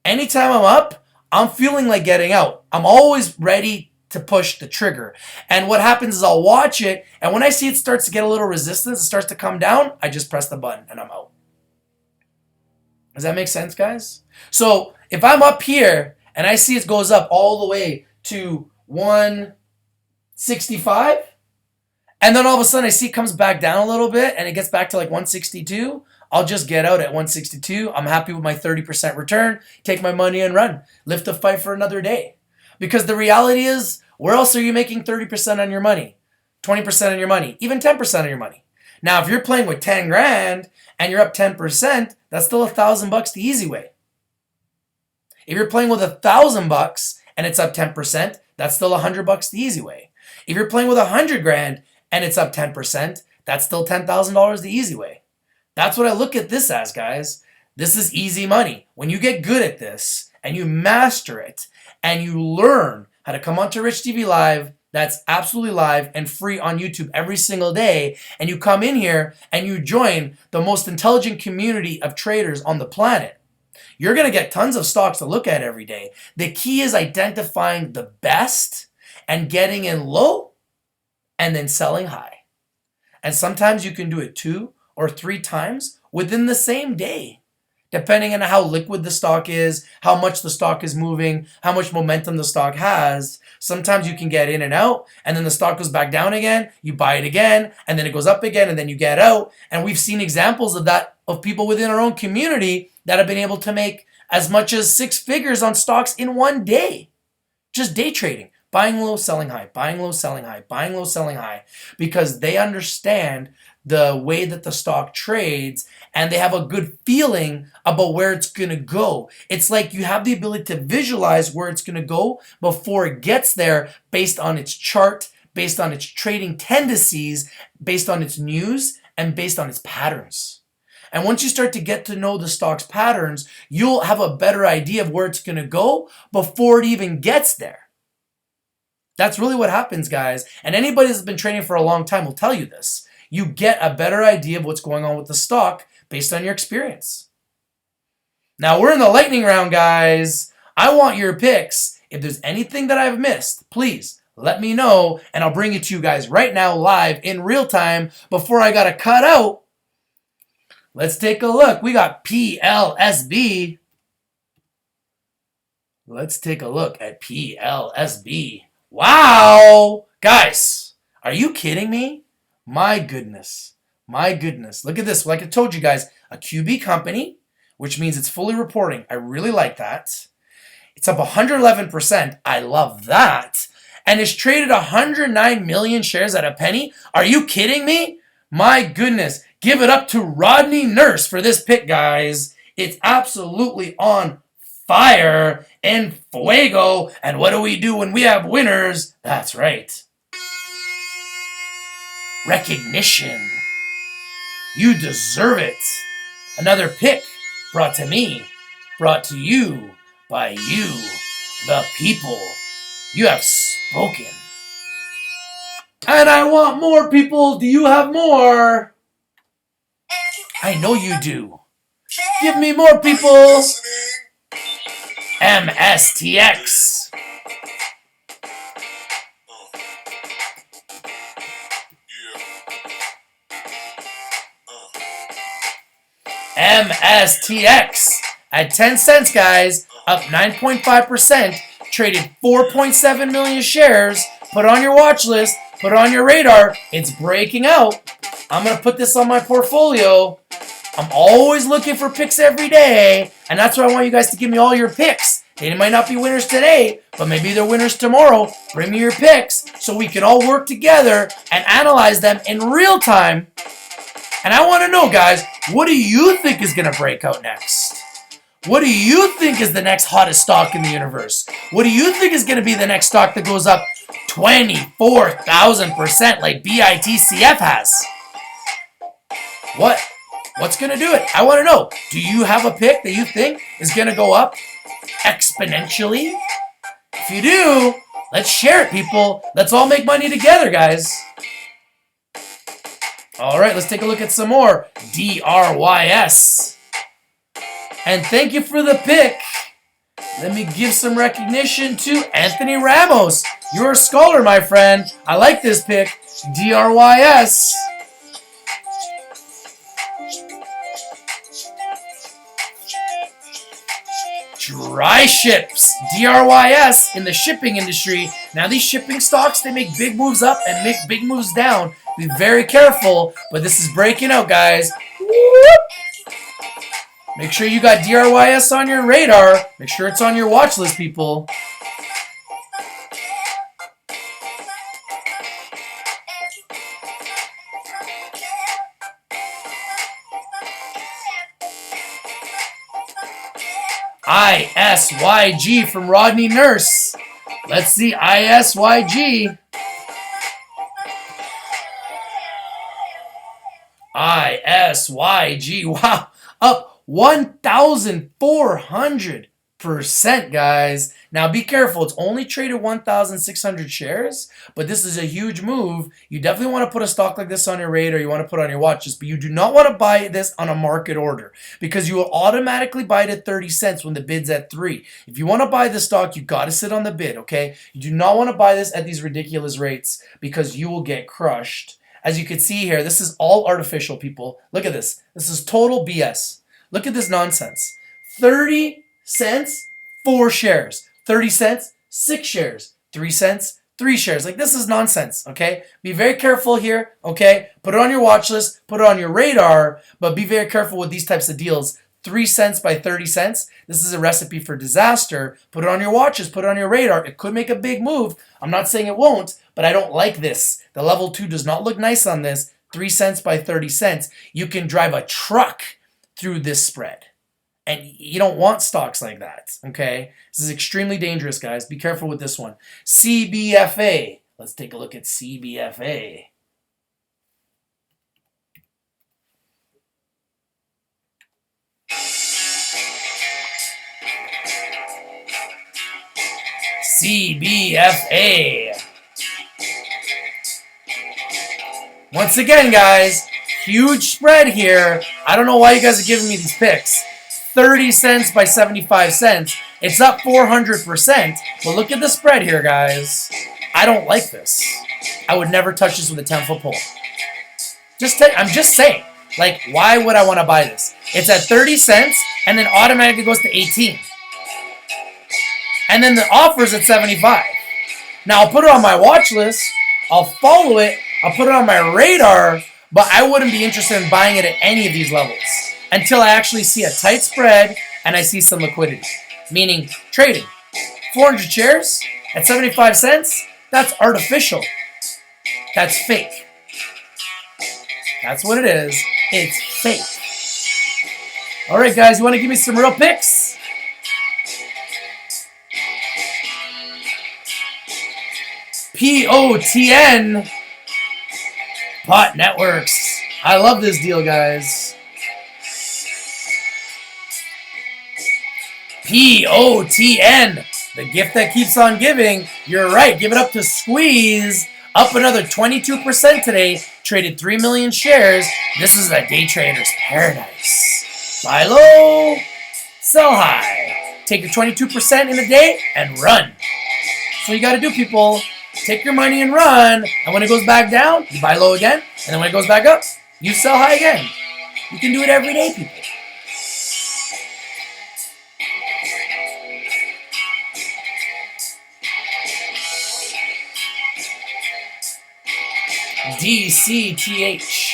Anytime I'm up, I'm feeling like getting out. I'm always ready to push the trigger. And what happens is I'll watch it, and when I see it starts to get a little resistance, it starts to come down, I just press the button and I'm out. Does that make sense, guys? So if I'm up here and I see it goes up all the way to 165, and then all of a sudden I see it comes back down a little bit and it gets back to like 162, I'll just get out at 162. I'm happy with my 30% return, take my money and run. Live to fight for another day. Because the reality is, where else are you making 30% on your money? 20% on your money, even 10% on your money. Now, if you're playing with 10 grand and you're up 10%, that's still $1,000 the easy way. If you're playing with $1,000 and it's up 10%, that's still $100 the easy way. If you're playing with 100 grand and it's up 10%, that's still $10,000 the easy way. That's what I look at this as, guys. This is easy money. When you get good at this and you master it and you learn how to come onto Rich TV Live, that's absolutely live and free on YouTube every single day, and you come in here and you join the most intelligent community of traders on the planet, you're going to get tons of stocks to look at every day. The key is identifying the best and getting in low and then selling high. And sometimes you can do it 2 or 3 times within the same day, depending on how liquid the stock is, how much the stock is moving, how much momentum the stock has. Sometimes you can get in and out, and then the stock goes back down again, you buy it again, and then it goes up again, and then you get out. And we've seen examples of that, of people within our own community that have been able to make as much as 6 figures on stocks in one day. Just day trading. Buying low, selling high, buying low, selling high, buying low, selling high. Because they understand the way that the stock trades and they have a good feeling about where it's going to go. It's like you have the ability to visualize where it's going to go before it gets there based on its chart, based on its trading tendencies, based on its news, and based on its patterns. And once you start to get to know the stock's patterns, you'll have a better idea of where it's going to go before it even gets there. That's really what happens, guys. And anybody that's been trading for a long time will tell you this. You get a better idea of what's going on with the stock based on your experience. Now, we're in the lightning round, guys. I want your picks. If there's anything that I've missed, please let me know, and I'll bring it to you guys right now live in real time before I got to cut out. Let's take a look. We got PLSB. Let's take a look at PLSB. Wow! Guys, are you kidding me? My goodness. My goodness. Look at this. Like I told you guys, a QB company, which means it's fully reporting. I really like that. It's up 111%. I love that. And it's traded 109 million shares at a penny. Are you kidding me? My goodness. Give it up to Rodney Nurse for this pick, guys. It's absolutely on fire and fuego. And what do we do when we have winners? That's right. Recognition. You deserve it. Another pick brought to me, brought to you by you, the people. You have spoken. And I want more, people. Do you have more? I know you do. Give me more, people. MSTX. MSTX at 10 cents, guys, up 9.5%, traded 4.7 million shares. Put it on your watch list, put it on your radar. It's breaking out. I'm going to put this on my portfolio. I'm always looking for picks every day, and that's why I want you guys to give me all your picks. They might not be winners today, but maybe they're winners tomorrow. Bring me your picks so we can all work together and analyze them in real time. And I want to know, guys, what do you think is going to break out next? What do you think is the next hottest stock in the universe? What do you think is going to be the next stock that goes up 24,000% like BITCF has? What's going to do it? I want to know. Do you have a pick that you think is going to go up exponentially? If you do, let's share it, people. Let's all make money together, guys. All right, let's take a look at some more. DRYS. And thank you for the pick. Let me give some recognition to Anthony Ramos. You're a scholar, my friend. I like this pick. DRYS. Dry ships, DRYS, in the shipping industry. Now these shipping stocks, they make big moves up and make big moves down. Be very careful, but this is breaking out, guys. Whoop. Make sure you got DRYS on your radar. Make sure it's on your watch list, people. ISYG from Rodney Nurse. Let's see ISYG. ISYG. Wow. Up 1,400%, guys. Now be careful. It's only traded 1,600 shares, but this is a huge move. You definitely want to put a stock like this on your radar. You want to put it on your watch list, but you do not want to buy this on a market order because you will automatically buy it at 30 cents when the bid's at 3. If you want to buy the stock, you got to sit on the bid, okay? You do not want to buy this at these ridiculous rates because you will get crushed. As you can see here, this is all artificial, people. Look at this. This is total BS. Look at this nonsense. 30 cents, 4 shares. 30 cents, 6 shares. 3 cents, 3 shares. Like, this is nonsense, okay? Be very careful here, okay? Put it on your watch list. Put it on your radar. But be very careful with these types of deals. 3 cents by 30 cents. This is a recipe for disaster. Put it on your watches, put it on your radar. It could make a big move. I'm not saying it won't, but I don't like this. The level 2 does not look nice on this. 3 cents by 30 cents. You can drive a truck through this spread. And you don't want stocks like that, okay? This is extremely dangerous, guys. Be careful with this one. CBFA. Let's take a look at CBFA. CBFA. Once again, guys, huge spread here. I don't know why you guys are giving me these picks. 30 cents by 75 cents. It's up 400%. But look at the spread here, guys. I don't like this. I would never touch this with a 10-foot pole. I'm just saying. Like, why would I want to buy this? It's at 30 cents, and then automatically goes to 18. And then the offer's at 75. Now, I'll put it on my watch list. I'll follow it. I'll put it on my radar. But I wouldn't be interested in buying it at any of these levels until I actually see a tight spread and I see some liquidity. Meaning trading. 400 shares at 75 cents? That's artificial. That's fake. That's what it is. It's fake. All right, guys, you want to give me some real picks? POTN. Pot Networks. I love this deal, guys. POTN. The gift that keeps on giving. You're right. Give it up to Squeeze. Up another 22% today. Traded 3 million shares. This is a day trader's paradise. Buy low, sell high. Take your 22% in a day and run. That's what you got to do, people. Take your money and run. And when it goes back down, you buy low again. And then when it goes back up, you sell high again. You can do it every day, people. DCTH.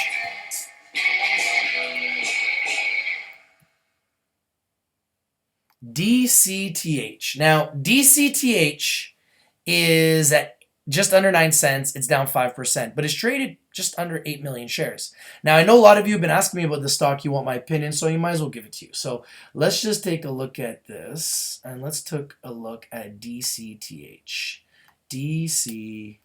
DCTH. Now, DCTH is at just under 9 cents. It's down 5%, but it's traded just under 8 million shares. Now, I know a lot of you have been asking me about this stock. You want my opinion, so you might as well give it to you. So let's just take a look at this, and let's take a look at DCTH. DCTH.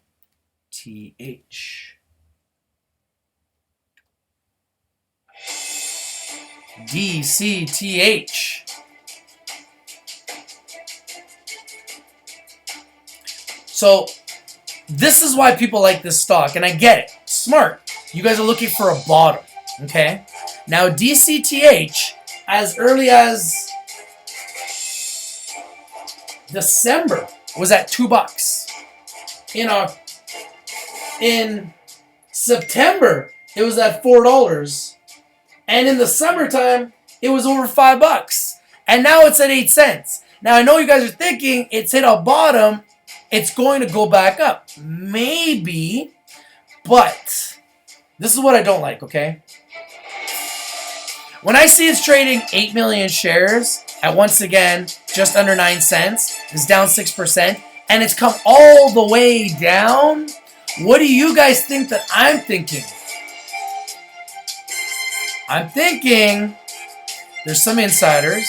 DCTH. So this is why people like this stock, and I get it. Smart. You guys are looking for a bottom, okay? Now DCTH, as early as December, was at $2. In September, it was at $4. And in the summertime, it was over $5. And now it's at 8 cents. Now, I know you guys are thinking it's hit a bottom. It's going to go back up. Maybe. But this is what I don't like, okay? When I see it's trading 8 million shares at, once again, just under 9 cents, it's down 6%, and it's come all the way down, what do you guys think that I'm thinking? I'm thinking there's some insiders,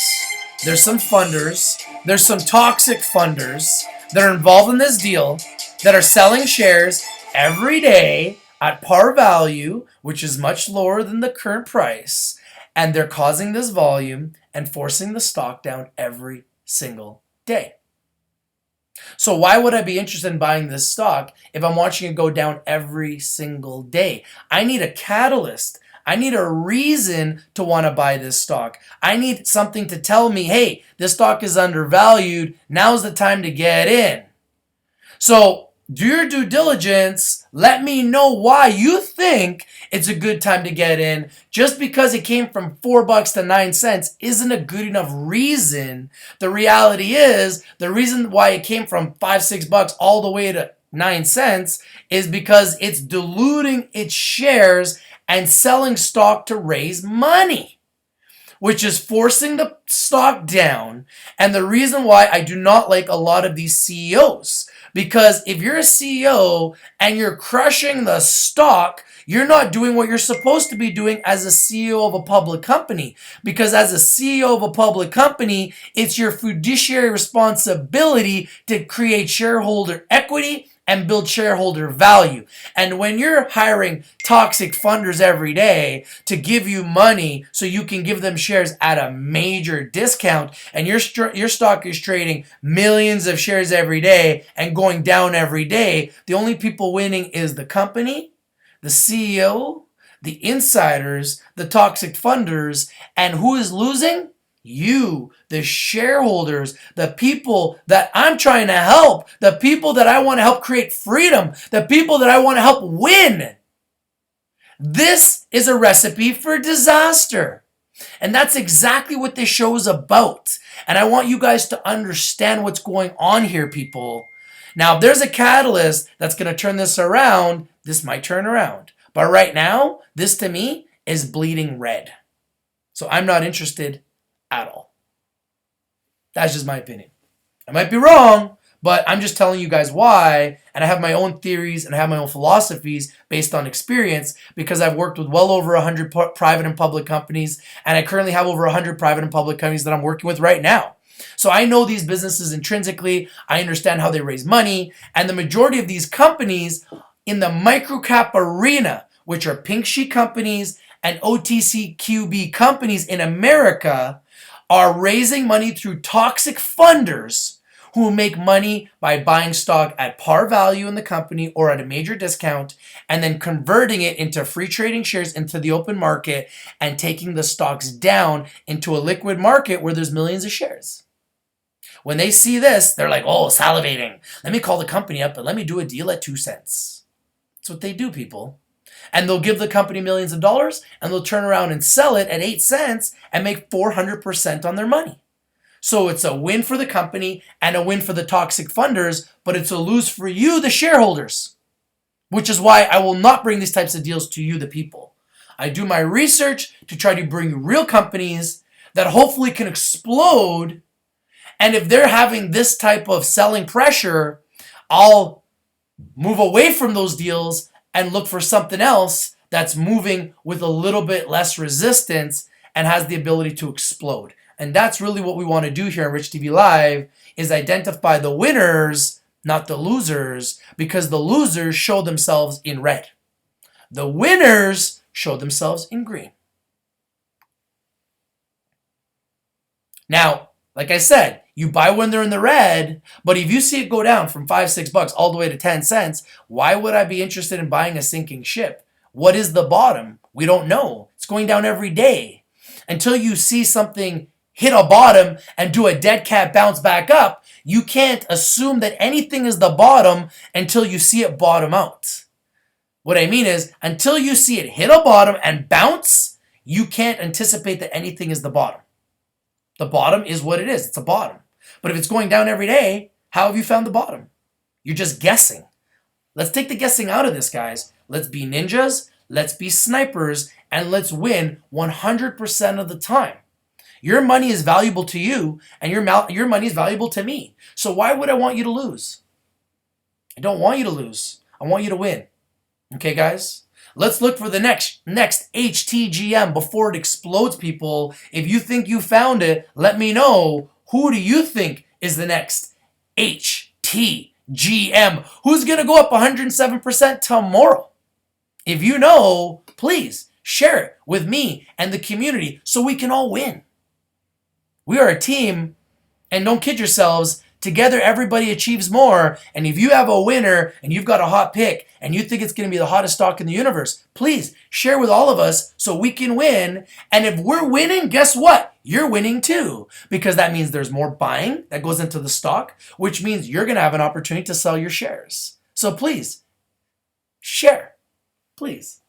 there's some funders, there's some toxic funders that are involved in this deal that are selling shares every day at par value, which is much lower than the current price, and they're causing this volume and forcing the stock down every single day. So why would I be interested in buying this stock if I'm watching it go down every single day? I need a catalyst. I need a reason to want to buy this stock. I need something to tell me, hey, this stock is undervalued. Now's the time to get in. So do your due diligence. Let me know why you think it's a good time to get in. Just because it came from $4 to 9 cents isn't a good enough reason. The reality is, the reason why it came from $5, $6 all the way to 9 cents is because it's diluting its shares and selling stock to raise money. which is forcing the stock down. And the reason why I do not like a lot of these CEOs, because if you're a CEO and you're crushing the stock, you're not doing what you're supposed to be doing as a CEO of a public company. Because as a CEO of a public company, it's your fiduciary responsibility to create shareholder equity and build shareholder value. And when you're hiring toxic funders every day to give you money so you can give them shares at a major discount, and your stock is trading millions of shares every day and going down every day, the only people winning is the company, the CEO, the insiders, the toxic funders, and who is losing? You, the shareholders, the people that I'm trying to help, the people that I want to help create freedom, the people that I want to help win. This is a recipe for disaster. And that's exactly what this show is about. And I want you guys to understand what's going on here, people. Now, if there's a catalyst that's going to turn this around, this might turn around. But right now, this to me is bleeding red. So I'm not interested at all. That's just my opinion. I might be wrong, but I'm just telling you guys why, and I have my own theories and I have my own philosophies based on experience, because I've worked with well over 100 private and public companies, and I currently have over 100 private and public companies that I'm working with right now. So I know these businesses intrinsically, I understand how they raise money, and the majority of these companies in the microcap arena, which are pink sheet companies and OTCQB companies in America, are raising money through toxic funders who make money by buying stock at par value in the company or at a major discount and then converting it into free trading shares into the open market and taking the stocks down into a liquid market where there's millions of shares. When they see this, they're like, oh, salivating. Let me call the company up and let me do a deal at 2 cents. That's what they do, people. And they'll give the company millions of dollars and they'll turn around and sell it at 8 cents and make 400% on their money. So it's a win for the company and a win for the toxic funders, but it's a lose for you, the shareholders, which is why I will not bring these types of deals to you, the people. I do my research to try to bring real companies that hopefully can explode. And if they're having this type of selling pressure, I'll move away from those deals and look for something else that's moving with a little bit less resistance and has the ability to explode. And that's really what we want to do here on Rich TV Live, is identify the winners, not the losers, because the losers show themselves in red. The winners show themselves in green. Now, like I said, you buy when they're in the red, but if you see it go down from $5-6 all the way to 10 cents, why would I be interested in buying a sinking ship? What is the bottom? We don't know. It's going down every day. Until you see something hit a bottom and do a dead cat bounce back up, you can't assume that anything is the bottom until you see it bottom out. What I mean is, until you see it hit a bottom and bounce, you can't anticipate that anything is the bottom. The bottom is what it is. It's a bottom. But if it's going down every day, how have you found the bottom? You're just guessing. Let's take the guessing out of this, guys. Let's be ninjas, let's be snipers, and let's win 100% of the time. Your money is valuable to you, and your money is valuable to me. So why would I want you to lose? I don't want you to lose. I want you to win. Okay, guys? Let's look for the next HTGM before it explodes, people. If you think you found it, let me know. Who do you think is the next HTGM? Who's going to go up 107% tomorrow? If you know, please share it with me and the community so we can all win. We are a team, and don't kid yourselves. Together, everybody achieves more. And if you have a winner and you've got a hot pick and you think it's going to be the hottest stock in the universe, please share with all of us so we can win. And if we're winning, guess what? You're winning too, because that means there's more buying that goes into the stock, which means you're going to have an opportunity to sell your shares. So please share. Please.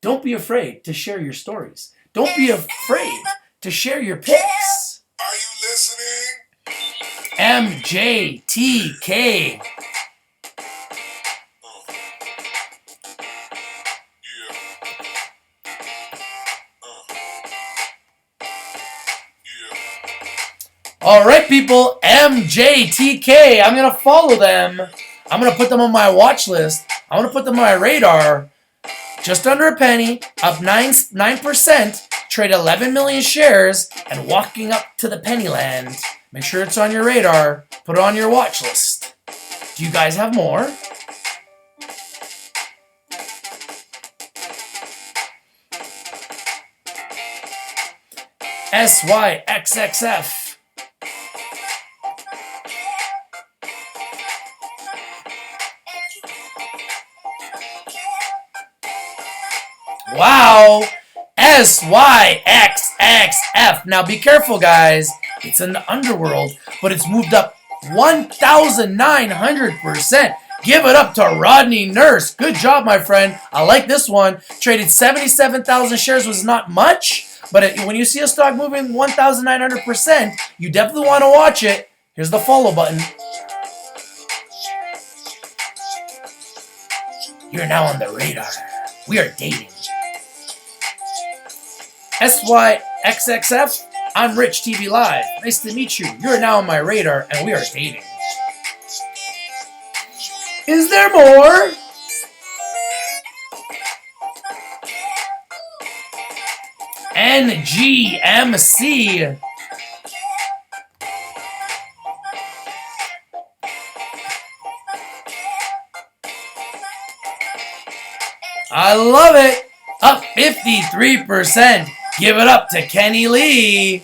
Don't be afraid to share your stories. Don't be afraid to share your picks. Are you listening? MJTK. All right, people, MJTK. I'm going to follow them. I'm going to put them on my watch list. I'm going to put them on my radar. Just under a penny, up 9%, trade 11 million shares, and walking up to the penny land. Make sure it's on your radar. Put it on your watch list. Do you guys have more? SYXXF. Wow! SYXXF. Now be careful, guys. It's in the underworld, but it's moved up 1,900%. Give it up to Rodney Nurse. Good job, my friend. I like this one. Traded 77,000 shares, was not much, but when you see a stock moving 1,900%, you definitely want to watch it. Here's the follow button. You're now on the radar. We are dating. SYXXF, I'm Rich TV Live. Nice to meet you. You're now on my radar, and we are dating. Is there more? NGMC. I love it. Up 53%. Give it up to Kenny Lee.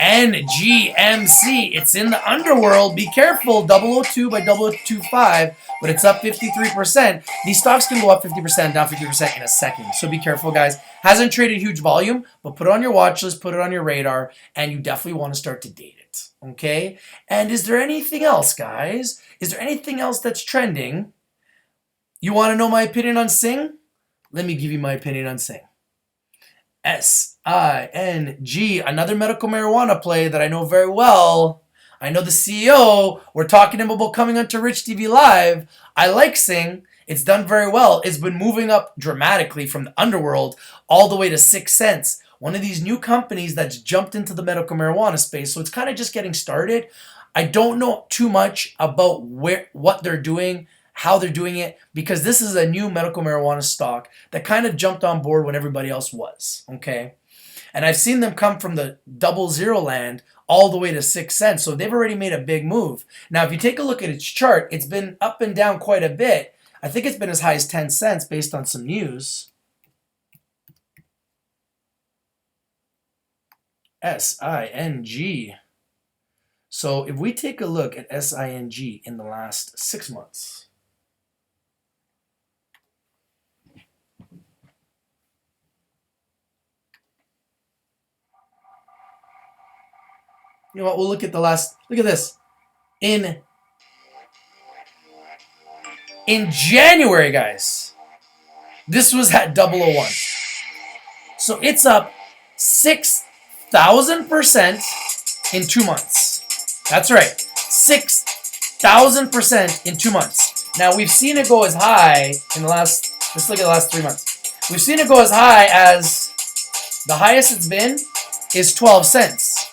NGMC. It's in the underworld. Be careful. 002 by 0025. But it's up 53%. These stocks can go up 50%, down 50% in a second. So be careful, guys. Hasn't traded huge volume, but put it on your watch list, put it on your radar, and you definitely want to start to date it. Okay? And is there anything else, guys? Is there anything else that's trending? You want to know my opinion on Sing? Let me give you my opinion on Sing. SING, another medical marijuana play that I know very well. I know the CEO. We're talking to him about coming onto Rich TV Live. I like Sing. It's done very well. It's been moving up dramatically from the underworld all the way to 6 cents. One of these new companies that's jumped into the medical marijuana space. So it's kind of just getting started. I don't know too much about what they're doing, how they're doing it, because this is a new medical marijuana stock that kind of jumped on board when everybody else was, okay? And I've seen them come from the 00 land all the way to 6 cents, so they've already made a big move. Now, if you take a look at its chart, it's been up and down quite a bit. I think it's been as high as 10 cents based on some news. SING. So if we take a look at SING in the last 6 months, you know what, we'll look at the last, look at this. In January, guys, this was at 001. So it's up 6,000% in 2 months. That's right, 6,000% in 2 months. Now, we've seen it go as high in the last, let's look at the last 3 months. We've seen it go as high as, the highest it's been is 12 cents.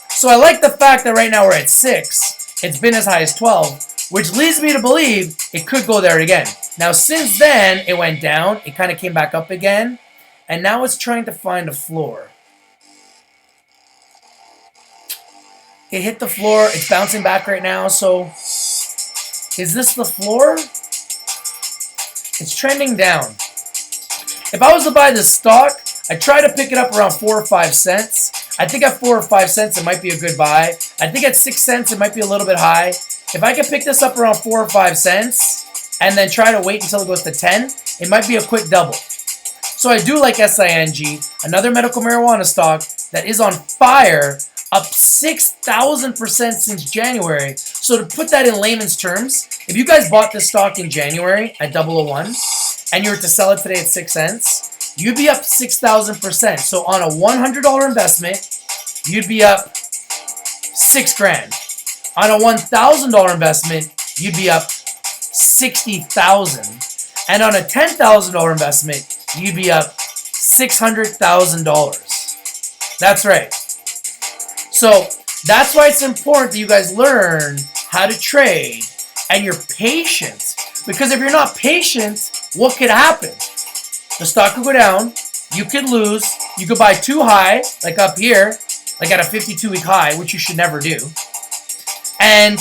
So I like the fact that right now we're at 6. It's been as high as 12, which leads me to believe it could go there again. Now, since then, it went down. It kind of came back up again. And now it's trying to find a floor. It hit the floor. It's bouncing back right now. So is this the floor? It's trending down. If I was to buy this stock, I'd try to pick it up around 4 or 5 cents. I think at 4 or 5 cents, it might be a good buy. I think at 6 cents, it might be a little bit high. If I could pick this up around 4 or 5 cents and then try to wait until it goes to 10, it might be a quick double. So I do like SING, another medical marijuana stock that is on fire, up 6,000% since January. So to put that in layman's terms, if you guys bought this stock in January at 001 and you were to sell it today at 6 cents, you'd be up 6,000%. So on a $100 investment, you'd be up $6,000. On a $1,000 investment, you'd be up $60,000. And on a $10,000 investment, you'd be up $600,000. That's right. So That's why it's important that you guys learn how to trade and you're patient. Because if you're not patient, what could happen? The stock could go down, you could lose, you could buy too high, like up here, like at a 52-week high, which you should never do. And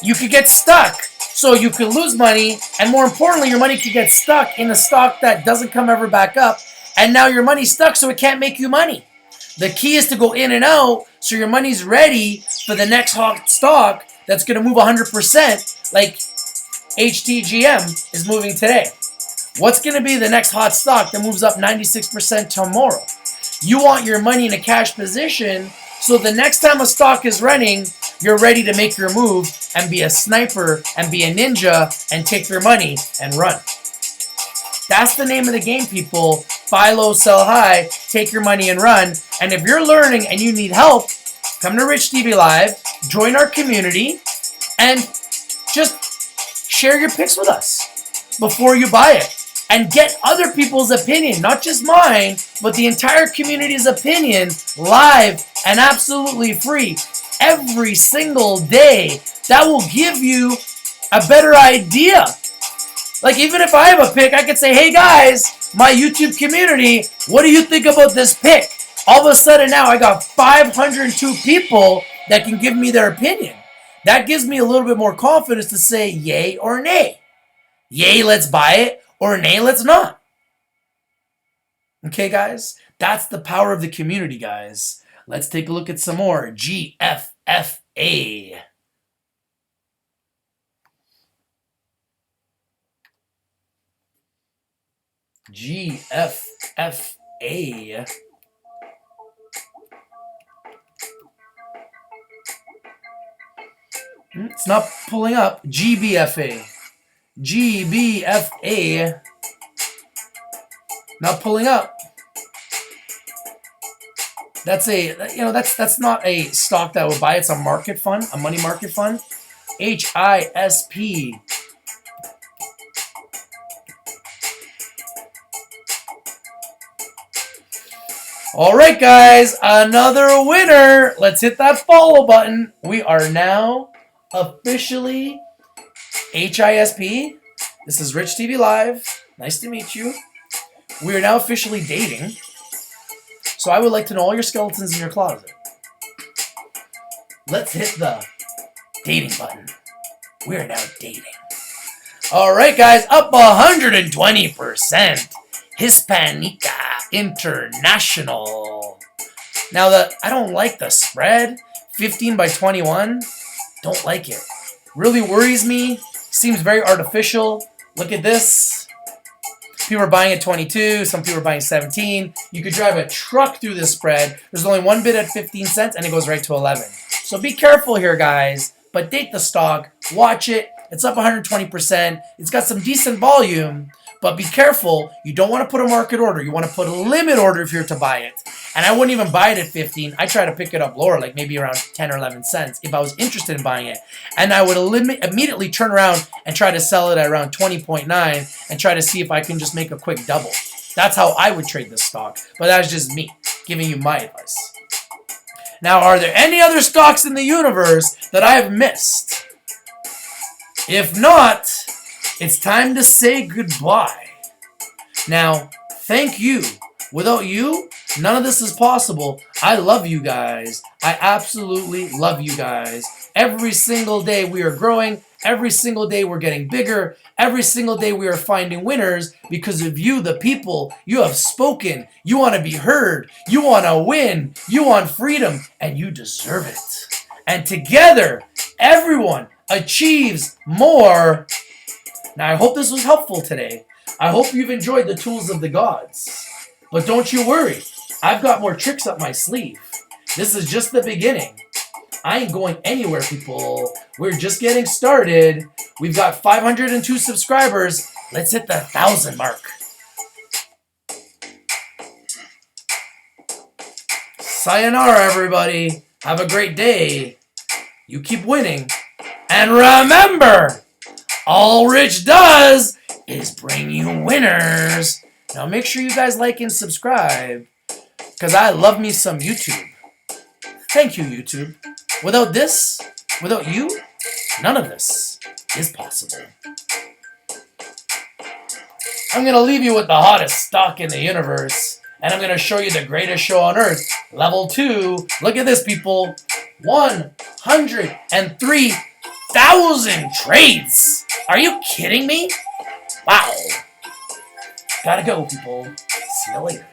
you could get stuck. So you could lose money, and more importantly, your money could get stuck in a stock that doesn't come ever back up, and now your money's stuck so it can't make you money. The key is to go in and out so your money's ready for the next hot stock that's going to move 100%, like HTGM is moving today. What's going to be the next hot stock that moves up 96% tomorrow? You want your money in a cash position so the next time a stock is running, you're ready to make your move and be a sniper and be a ninja and take your money and run. That's the name of the game, people. Buy low, sell high, take your money and run. And if you're learning and you need help, come to Rich TV Live, join our community, and just share your picks with us before you buy it. And get other people's opinion, not just mine, but the entire community's opinion, live and absolutely free every single day. That will give you a better idea. Like, even if I have a pick, I could say, hey guys, my YouTube community, what do you think about this pick? All of a sudden now I got 502 people that can give me their opinion. That gives me a little bit more confidence to say yay or nay. Yay, let's buy it, or nay, let's not. Okay, guys? That's the power of the community, guys. Let's take a look at some more. GFFA. GFFA. It's not pulling up. GBFA. GBFA. Not pulling up. That's that's not a stock that I would buy. It's a market fund, a money market fund. HISP. All right, guys, another winner. Let's hit that follow button. We are now officially HISP. This is Rich TV Live. Nice to meet you. We are now officially dating. So I would like to know all your skeletons in your closet. Let's hit the dating button. We are now dating. All right, guys, up 120%. Hispanica International. Now, I don't like the spread. 15 by 21. Don't like it. Really worries me. Seems very artificial. Look at this. People are buying at 22. Some people are buying 17. You could drive a truck through this spread. There's only one bid at 15 cents, and it goes right to 11. So be careful here, guys. But date the stock. Watch it. It's up 120%. It's got some decent volume. But be careful. You don't want to put a market order. You want to put a limit order if you're to buy it. And I wouldn't even buy it at 15. I try to pick it up lower, like maybe around 10 or 11 cents if I was interested in buying it. And I would immediately turn around and try to sell it at around 20.9 and try to see if I can just make a quick double. That's how I would trade this stock. But that's just me giving you my advice. Now, are there any other stocks in the universe that I have missed? If not, it's time to say goodbye. Now, thank you. Without you, none of this is possible. I love you guys. I absolutely love you guys. Every single day we are growing. Every single day we're getting bigger. Every single day we are finding winners because of you, the people. You have spoken. You want to be heard. You want to win. You want freedom. And you deserve it. And together, everyone achieves more. Now, I hope this was helpful today. I hope you've enjoyed the tools of the gods. But don't you worry. I've got more tricks up my sleeve. This is just the beginning. I ain't going anywhere, people. We're just getting started. We've got 502 subscribers. Let's hit the 1,000 mark. Sayonara, everybody. Have a great day. You keep winning. And remember, all Rich does is bring you winners. Now make sure you guys like and subscribe, because I love me some YouTube. Thank you, YouTube. Without this, without you, none of this is possible. I'm going to leave you with the hottest stock in the universe, and I'm going to show you the greatest show on earth. Level 2. Look at this, people. 103,000 trades. Are you kidding me? Wow. Gotta go, people. See you later.